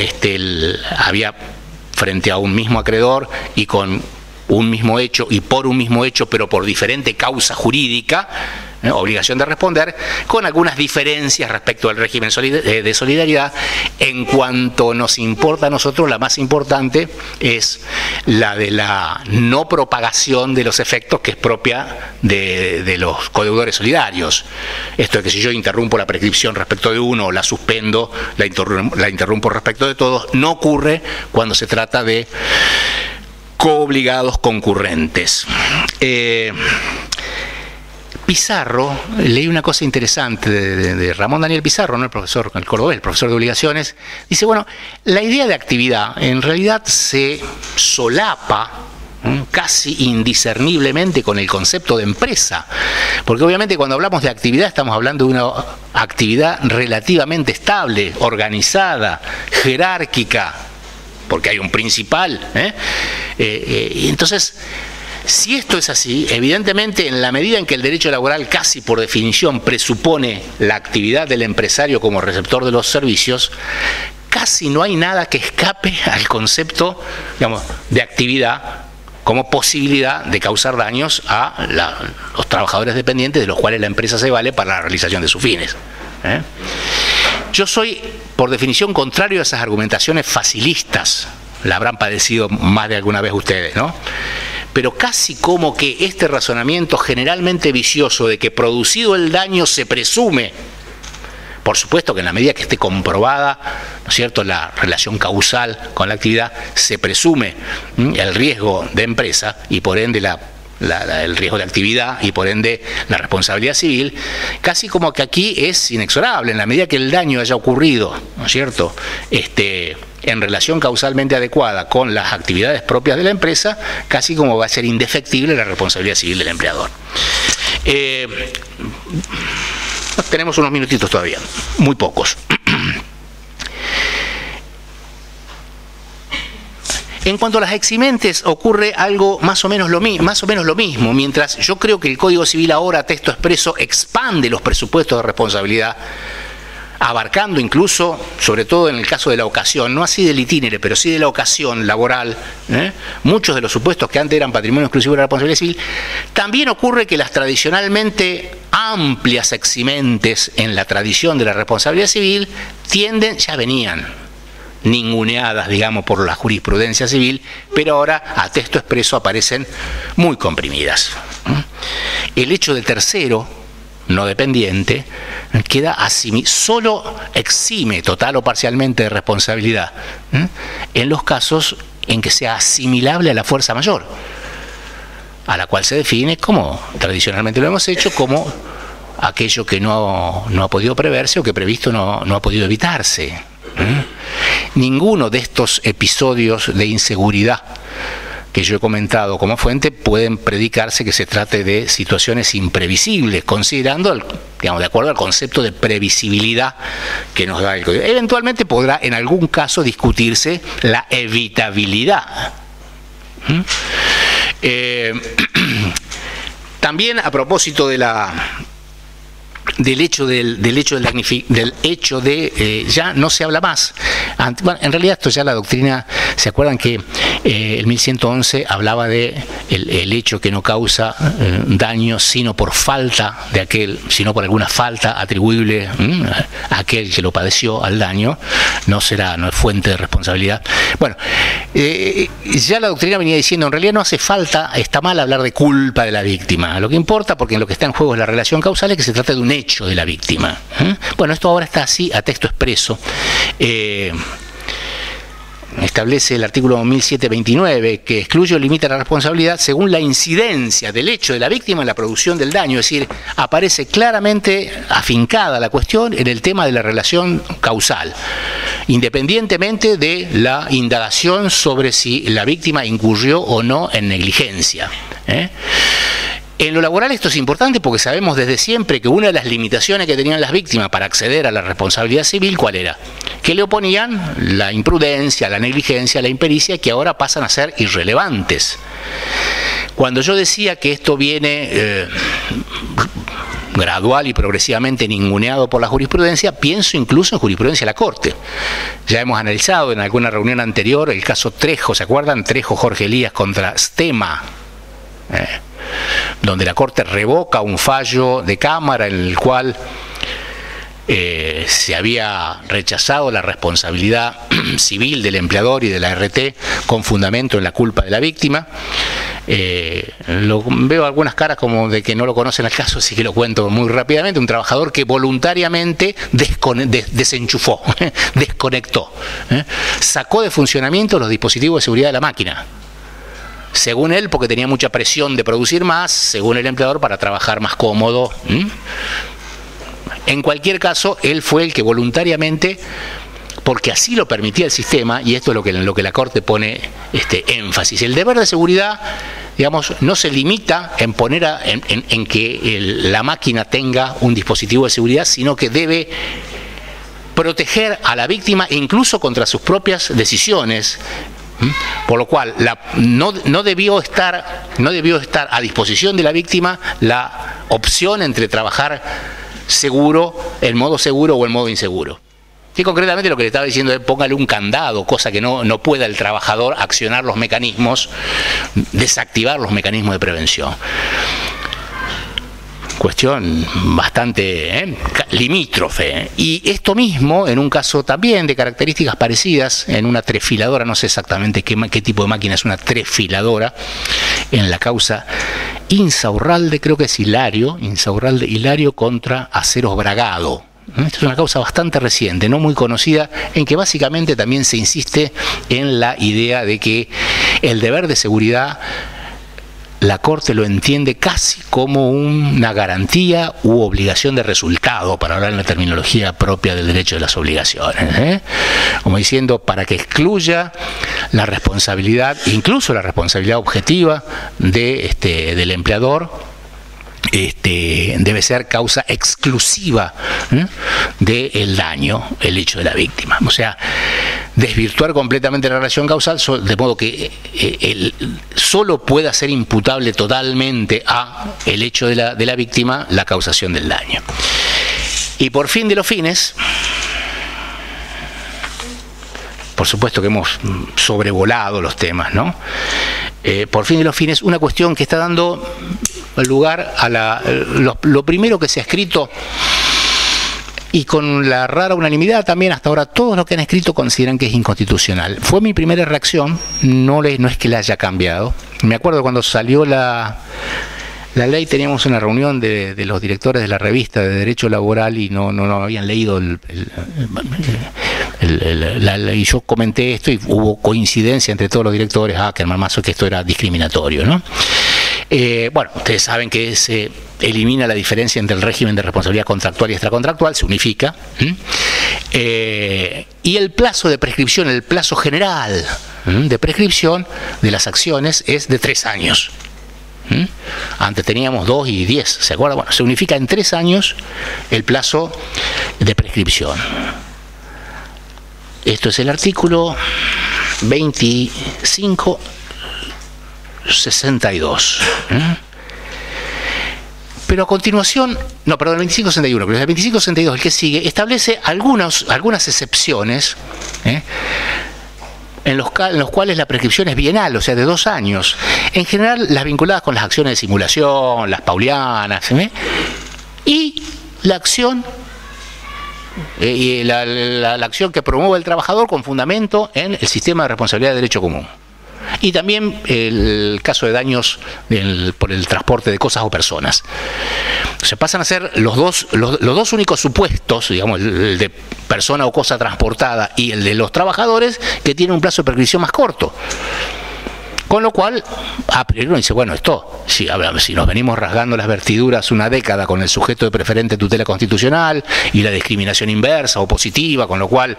[SPEAKER 2] había frente a un mismo acreedor y con un mismo hecho y por un mismo hecho, pero por diferente causa jurídica, obligación de responder, con algunas diferencias respecto al régimen de solidaridad. En cuanto nos importa a nosotros, la más importante es la de la no propagación de los efectos, que es propia de los codeudores solidarios. Esto es que si yo interrumpo la prescripción respecto de uno, o la suspendo, la interrumpo respecto de todos, no ocurre cuando se trata de coobligados concurrentes. Pizarro, leí una cosa interesante de Ramón Daniel Pizarro, ¿no? el cordobés, el profesor de obligaciones, dice, bueno, la idea de actividad en realidad se solapa casi indiscerniblemente con el concepto de empresa, porque obviamente cuando hablamos de actividad estamos hablando de una actividad relativamente estable, organizada, jerárquica, porque hay un principal. Y entonces, si esto es así, evidentemente en la medida en que el derecho laboral casi por definición presupone la actividad del empresario como receptor de los servicios, casi no hay nada que escape al concepto, digamos, de actividad como posibilidad de causar daños a los trabajadores dependientes de los cuales la empresa se vale para la realización de sus fines. Yo soy, por definición, contrario a esas argumentaciones facilistas. La habrán padecido más de alguna vez ustedes, ¿no? Pero casi como que este razonamiento generalmente vicioso de que producido el daño se presume, por supuesto que en la medida que esté comprobada, ¿no es cierto?, la relación causal con la actividad, se presume el riesgo de empresa y por ende el riesgo de actividad y por ende la responsabilidad civil, casi como que aquí es inexorable. En la medida que el daño haya ocurrido, ¿no es cierto?, en relación causalmente adecuada con las actividades propias de la empresa, casi como va a ser indefectible la responsabilidad civil del empleador. Tenemos unos minutitos todavía, muy pocos. En cuanto a las eximentes, ocurre algo más o menos lo mismo. Mientras yo creo que el Código Civil ahora, texto expreso, expande los presupuestos de responsabilidad, abarcando incluso, sobre todo en el caso de la ocasión, no así del itinere, pero sí de la ocasión laboral, muchos de los supuestos que antes eran patrimonio exclusivo de la responsabilidad civil. También ocurre que las tradicionalmente amplias eximentes en la tradición de la responsabilidad civil ya venían ninguneadas, digamos, por la jurisprudencia civil, pero ahora a texto expreso aparecen muy comprimidas. El hecho de tercero, no dependiente, solo exime total o parcialmente de responsabilidad en los casos en que sea asimilable a la fuerza mayor, a la cual se define, como tradicionalmente lo hemos hecho, como aquello que no ha podido preverse o que previsto no ha podido evitarse. Ninguno de estos episodios de inseguridad que yo he comentado como fuente pueden predicarse que se trate de situaciones imprevisibles, considerando, digamos, de acuerdo al concepto de previsibilidad que nos da el Código. Eventualmente podrá en algún caso discutirse la evitabilidad. También a propósito del hecho de ya no se habla más. Bueno, en realidad esto ya la doctrina, ¿se acuerdan que el 1111 hablaba de el hecho que no causa daño sino por alguna falta atribuible a aquel que lo padeció al daño, no es fuente de responsabilidad? Bueno, ya la doctrina venía diciendo, en realidad no hace falta, está mal hablar de culpa de la víctima. Lo que importa, porque lo que está en juego es la relación causal, es que se trata de un hecho de la víctima. Bueno, esto ahora está así a texto expreso. Establece el artículo 1729 que excluye o limita la responsabilidad según la incidencia del hecho de la víctima en la producción del daño. Es decir, aparece claramente afincada la cuestión en el tema de la relación causal, independientemente de la indagación sobre si la víctima incurrió o no en negligencia. En lo laboral esto es importante porque sabemos desde siempre que una de las limitaciones que tenían las víctimas para acceder a la responsabilidad civil, ¿cuál era? Que le oponían la imprudencia, la negligencia, la impericia, que ahora pasan a ser irrelevantes. Cuando yo decía que esto viene gradual y progresivamente ninguneado por la jurisprudencia, pienso incluso en jurisprudencia de la Corte. Ya hemos analizado en alguna reunión anterior el caso Trejo, ¿se acuerdan? Trejo Jorge Elías contra Stema, donde la Corte revoca un fallo de Cámara en el cual se había rechazado la responsabilidad civil del empleador y de la RT con fundamento en la culpa de la víctima. Veo algunas caras como de que no lo conocen el caso, así que lo cuento muy rápidamente. Un trabajador que voluntariamente desenchufó, desconectó, sacó de funcionamiento los dispositivos de seguridad de la máquina. Según él, porque tenía mucha presión de producir más, según el empleador, para trabajar más cómodo. En cualquier caso, él fue el que voluntariamente, porque así lo permitía el sistema, y esto es lo que la Corte pone énfasis. El deber de seguridad, digamos, no se limita en poner en que la máquina tenga un dispositivo de seguridad, sino que debe proteger a la víctima incluso contra sus propias decisiones. Por lo cual no debió estar a disposición de la víctima la opción entre trabajar seguro, el modo seguro o el modo inseguro. Y concretamente lo que le estaba diciendo es póngale un candado, cosa que no pueda el trabajador accionar los mecanismos, desactivar los mecanismos de prevención. Cuestión bastante limítrofe. Y esto mismo, en un caso también de características parecidas, en una trefiladora, no sé exactamente qué tipo de máquina es una trefiladora, en la causa Insaurralde, creo que es Hilario contra Aceros Bragado. Esta es una causa bastante reciente, no muy conocida, en que básicamente también se insiste en la idea de que el deber de seguridad la Corte lo entiende casi como una garantía u obligación de resultado, para hablar en la terminología propia del derecho de las obligaciones, como diciendo, para que excluya la responsabilidad, incluso la responsabilidad objetiva del empleador, debe ser causa exclusiva del daño, el hecho de la víctima. O sea, desvirtuar completamente la relación causal, de modo que solo pueda ser imputable totalmente a el hecho de la víctima la causación del daño. Y por fin de los fines, por supuesto que hemos sobrevolado los temas, ¿no? Por fin de los fines, una cuestión que está dando lugar a lo primero que se ha escrito, y con la rara unanimidad también hasta ahora todos los que han escrito consideran que es inconstitucional. Fue mi primera reacción, no es que la haya cambiado. Me acuerdo cuando salió la ley, teníamos una reunión de los directores de la revista de Derecho Laboral y no habían leído la ley. Yo comenté esto y hubo coincidencia entre todos los directores, que el marmazo, que esto era discriminatorio, ¿no? Bueno, ustedes saben que se elimina la diferencia entre el régimen de responsabilidad contractual y extracontractual, se unifica, y el plazo de prescripción, el plazo general de prescripción de las acciones es de 3 años. Antes teníamos 2 y 10, ¿se acuerdan? Bueno, se unifica en 3 años el plazo de prescripción. Esto es el artículo 2562. Pero a continuación, no, perdón, el 2561, pero el 2562, el que sigue, establece algunas excepciones, en los cuales la prescripción es bienal, o sea, de 2 años. En general, las vinculadas con las acciones de simulación, las paulianas, y la acción, la acción que promueve el trabajador con fundamento en el sistema de responsabilidad de derecho común. Y también el caso de daños por el transporte de cosas o personas. Se pasan a ser los dos únicos supuestos, digamos, el de persona o cosa transportada y el de los trabajadores, que tienen un plazo de prescripción más corto. Con lo cual, a priori uno dice, bueno, esto, si nos venimos rasgando las vestiduras una década con el sujeto de preferente tutela constitucional y la discriminación inversa o positiva, con lo cual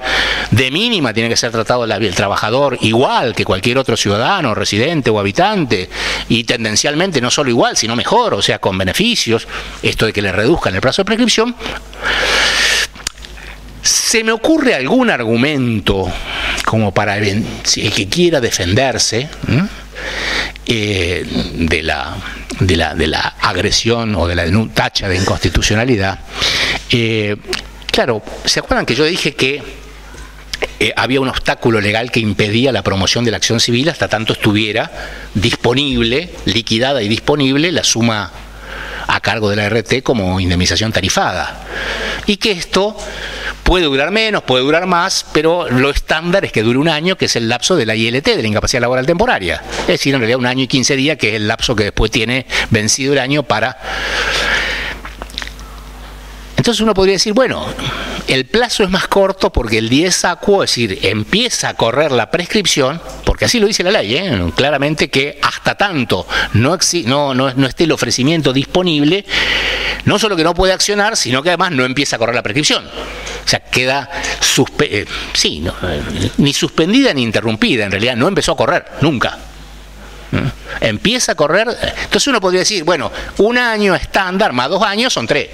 [SPEAKER 2] de mínima tiene que ser tratado el trabajador igual que cualquier otro ciudadano, residente o habitante, y tendencialmente no solo igual, sino mejor, o sea, con beneficios, esto de que le reduzcan el plazo de prescripción. ¿Se me ocurre algún argumento como para el que quiera defenderse de la agresión o de la tacha de inconstitucionalidad? Claro, ¿se acuerdan que yo dije que había un obstáculo legal que impedía la promoción de la acción civil hasta tanto estuviera disponible, liquidada y disponible la suma a cargo de la RT como indemnización tarifada? Y que esto puede durar menos, puede durar más, pero lo estándar es que dure 1 año, que es el lapso de la ILT, de la incapacidad laboral temporaria. Es decir, en realidad 1 año y 15 días, que es el lapso que después tiene vencido el año para... Entonces uno podría decir, bueno, el plazo es más corto porque el dies aquo, es decir, empieza a correr la prescripción, porque así lo dice la ley, claramente, que hasta tanto no esté el ofrecimiento disponible, no solo que no puede accionar, sino que además no empieza a correr la prescripción. O sea, queda ni suspendida ni interrumpida, en realidad no empezó a correr, nunca. Empieza a correr, entonces uno podría decir, bueno, 1 año estándar más 2 años son 3.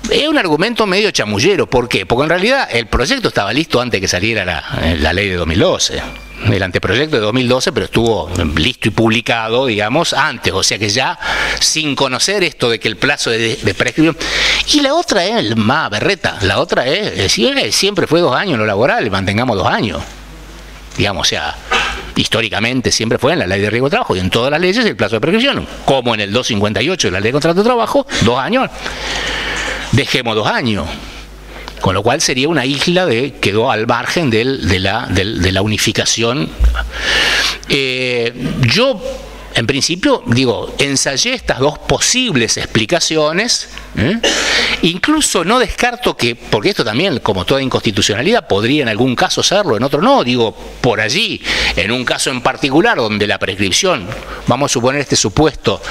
[SPEAKER 2] Es un argumento medio chamullero. ¿Por qué? Porque en realidad el proyecto estaba listo antes de que saliera la ley de 2012. El anteproyecto de 2012, pero estuvo listo y publicado, digamos, antes. O sea que ya sin conocer esto de que el plazo de prescripción... Y la otra es más berreta. La otra es siempre fue 2 años en lo laboral, mantengamos 2 años. Digamos, o sea, históricamente siempre fue en la ley de riesgo de trabajo y en todas las leyes el plazo de prescripción, como en el 258 de la ley de contrato de trabajo, 2 años. Dejemos 2 años, con lo cual sería una isla quedó al margen de la unificación. Yo, en principio, ensayé estas 2 posibles explicaciones. Incluso no descarto que, porque esto también, como toda inconstitucionalidad, podría en algún caso serlo, en otro no, por allí, en un caso en particular donde la prescripción, vamos a suponer este supuesto,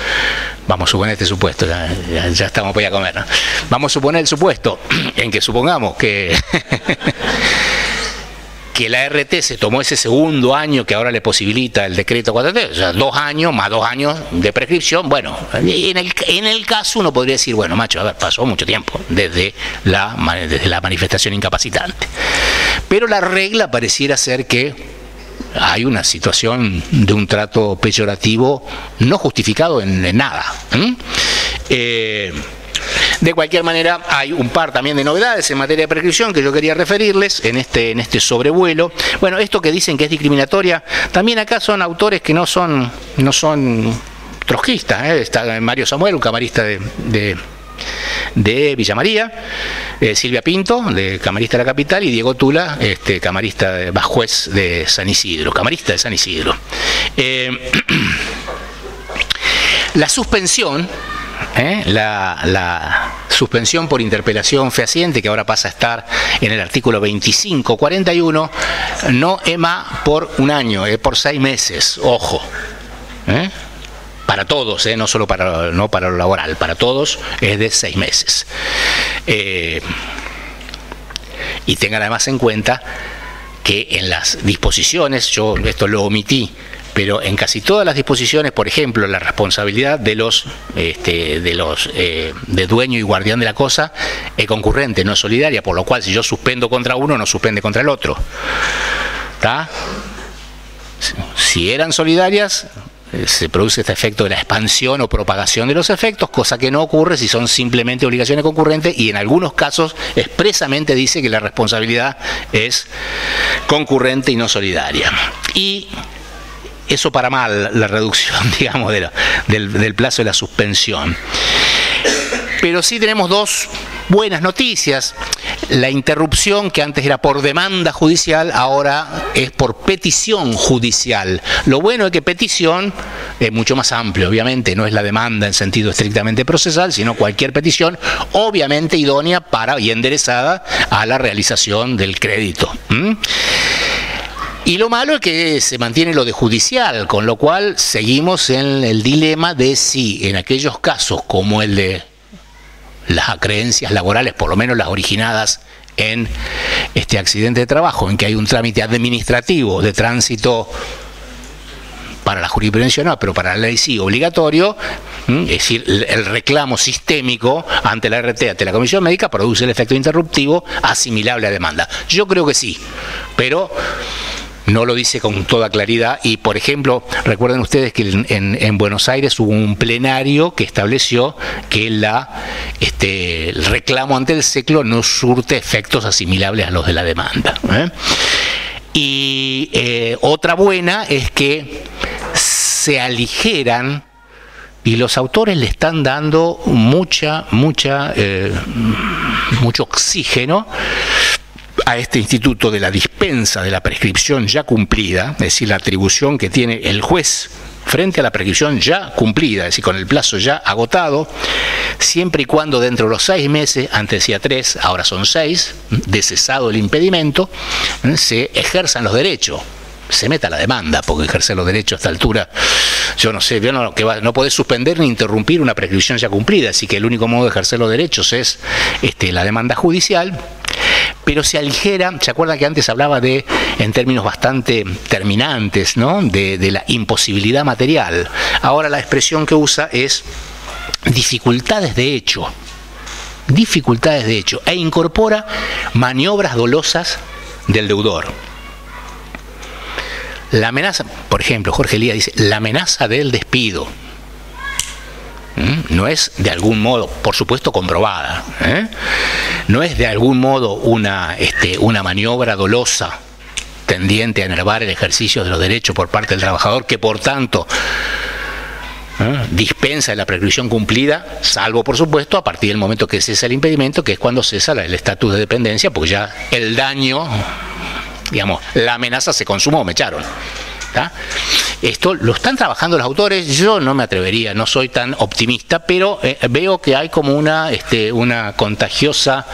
[SPEAKER 2] ya estamos para ir a comer, ¿no? Vamos a suponer el supuesto en que supongamos que que la RT se tomó ese segundo año que ahora le posibilita el decreto 4.3, o sea, 2 años más 2 años de prescripción. Bueno, en el caso uno podría decir, bueno, macho, a ver, pasó mucho tiempo desde la manifestación incapacitante. Pero la regla pareciera ser que hay una situación de un trato peyorativo no justificado en nada. De cualquier manera, hay un par también de novedades en materia de prescripción que yo quería referirles en este sobrevuelo. Bueno, esto que dicen que es discriminatoria, también acá son autores que no son trotskistas. Está Mario Samuel, un camarista de Villa María, Silvia Pinto, camarista de la capital, y Diego Tula, camarista juez de San Isidro, camarista de San Isidro. La suspensión, la suspensión por interpelación fehaciente, que ahora pasa a estar en el artículo 2541, no es más por un año, es por 6 meses, ojo. Para todos, no solo no para lo laboral, para todos es de 6 meses. Y tengan además en cuenta que en las disposiciones, yo esto lo omití, pero en casi todas las disposiciones, por ejemplo, la responsabilidad de dueño y guardián de la cosa es concurrente, no es solidaria, por lo cual si yo suspendo contra uno, no suspende contra el otro. ¿Está? Si eran solidarias, se produce este efecto de la expansión o propagación de los efectos, cosa que no ocurre si son simplemente obligaciones concurrentes, y en algunos casos expresamente dice que la responsabilidad es concurrente y no solidaria. Y eso para mal, la reducción, digamos, del plazo de la suspensión. Pero sí tenemos 2 buenas noticias. La interrupción, que antes era por demanda judicial, ahora es por petición judicial. Lo bueno es que petición es mucho más amplio, obviamente, no es la demanda en sentido estrictamente procesal, sino cualquier petición, obviamente idónea y enderezada a la realización del crédito. Y lo malo es que se mantiene lo de judicial, con lo cual seguimos en el dilema de si en aquellos casos como el de las acreencias laborales, por lo menos las originadas en este accidente de trabajo, en que hay un trámite administrativo de tránsito para la jurisprudencia no, pero para la ley sí, obligatorio, es decir, el reclamo sistémico ante la RT, ante la Comisión Médica, produce el efecto interruptivo asimilable a demanda. Yo creo que sí, pero no lo dice con toda claridad. Y, por ejemplo, recuerden ustedes que en Buenos Aires hubo un plenario que estableció que el reclamo ante el SECLO no surte efectos asimilables a los de la demanda. Y otra buena es que se aligeran, y los autores le están dando mucho oxígeno a este instituto de la dispensa de la prescripción ya cumplida, es decir, la atribución que tiene el juez frente a la prescripción ya cumplida, es decir, con el plazo ya agotado, siempre y cuando dentro de los 6 meses, antes decía 3, ahora son 6, de cesado el impedimento, se ejerzan los derechos. Se meta la demanda, porque ejercer los derechos a esta altura, yo no sé, no podés suspender ni interrumpir una prescripción ya cumplida, así que el único modo de ejercer los derechos es la demanda judicial. Pero se aligera, ¿se acuerdan que antes hablaba en términos bastante terminantes, ¿no?, de la imposibilidad material? Ahora la expresión que usa es dificultades de hecho, e incorpora maniobras dolosas del deudor. La amenaza, por ejemplo, Jorge Elías dice, la amenaza del despido no es de algún modo, por supuesto comprobada, no es de algún modo una maniobra dolosa tendiente a enervar el ejercicio de los derechos por parte del trabajador, que por tanto dispensa de la prescripción cumplida, salvo por supuesto a partir del momento que cesa el impedimento, que es cuando cesa el estatus de dependencia, porque ya el daño, digamos, la amenaza se consumó, me echaron. ¿Tá? Esto lo están trabajando los autores. Yo no me atrevería, no soy tan optimista, pero veo que hay como una contagiosa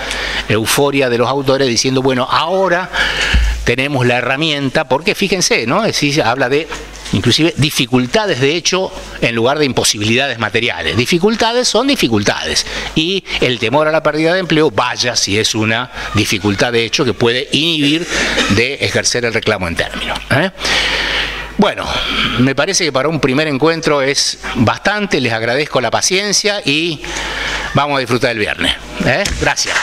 [SPEAKER 2] euforia de los autores diciendo, bueno, ahora tenemos la herramienta, porque fíjense, ¿no? Es decir, habla de inclusive dificultades de hecho en lugar de imposibilidades materiales. Dificultades son dificultades y el temor a la pérdida de empleo, vaya si es una dificultad de hecho que puede inhibir de ejercer el reclamo en términos. Bueno, me parece que para un primer encuentro es bastante, les agradezco la paciencia y vamos a disfrutar el viernes. Gracias.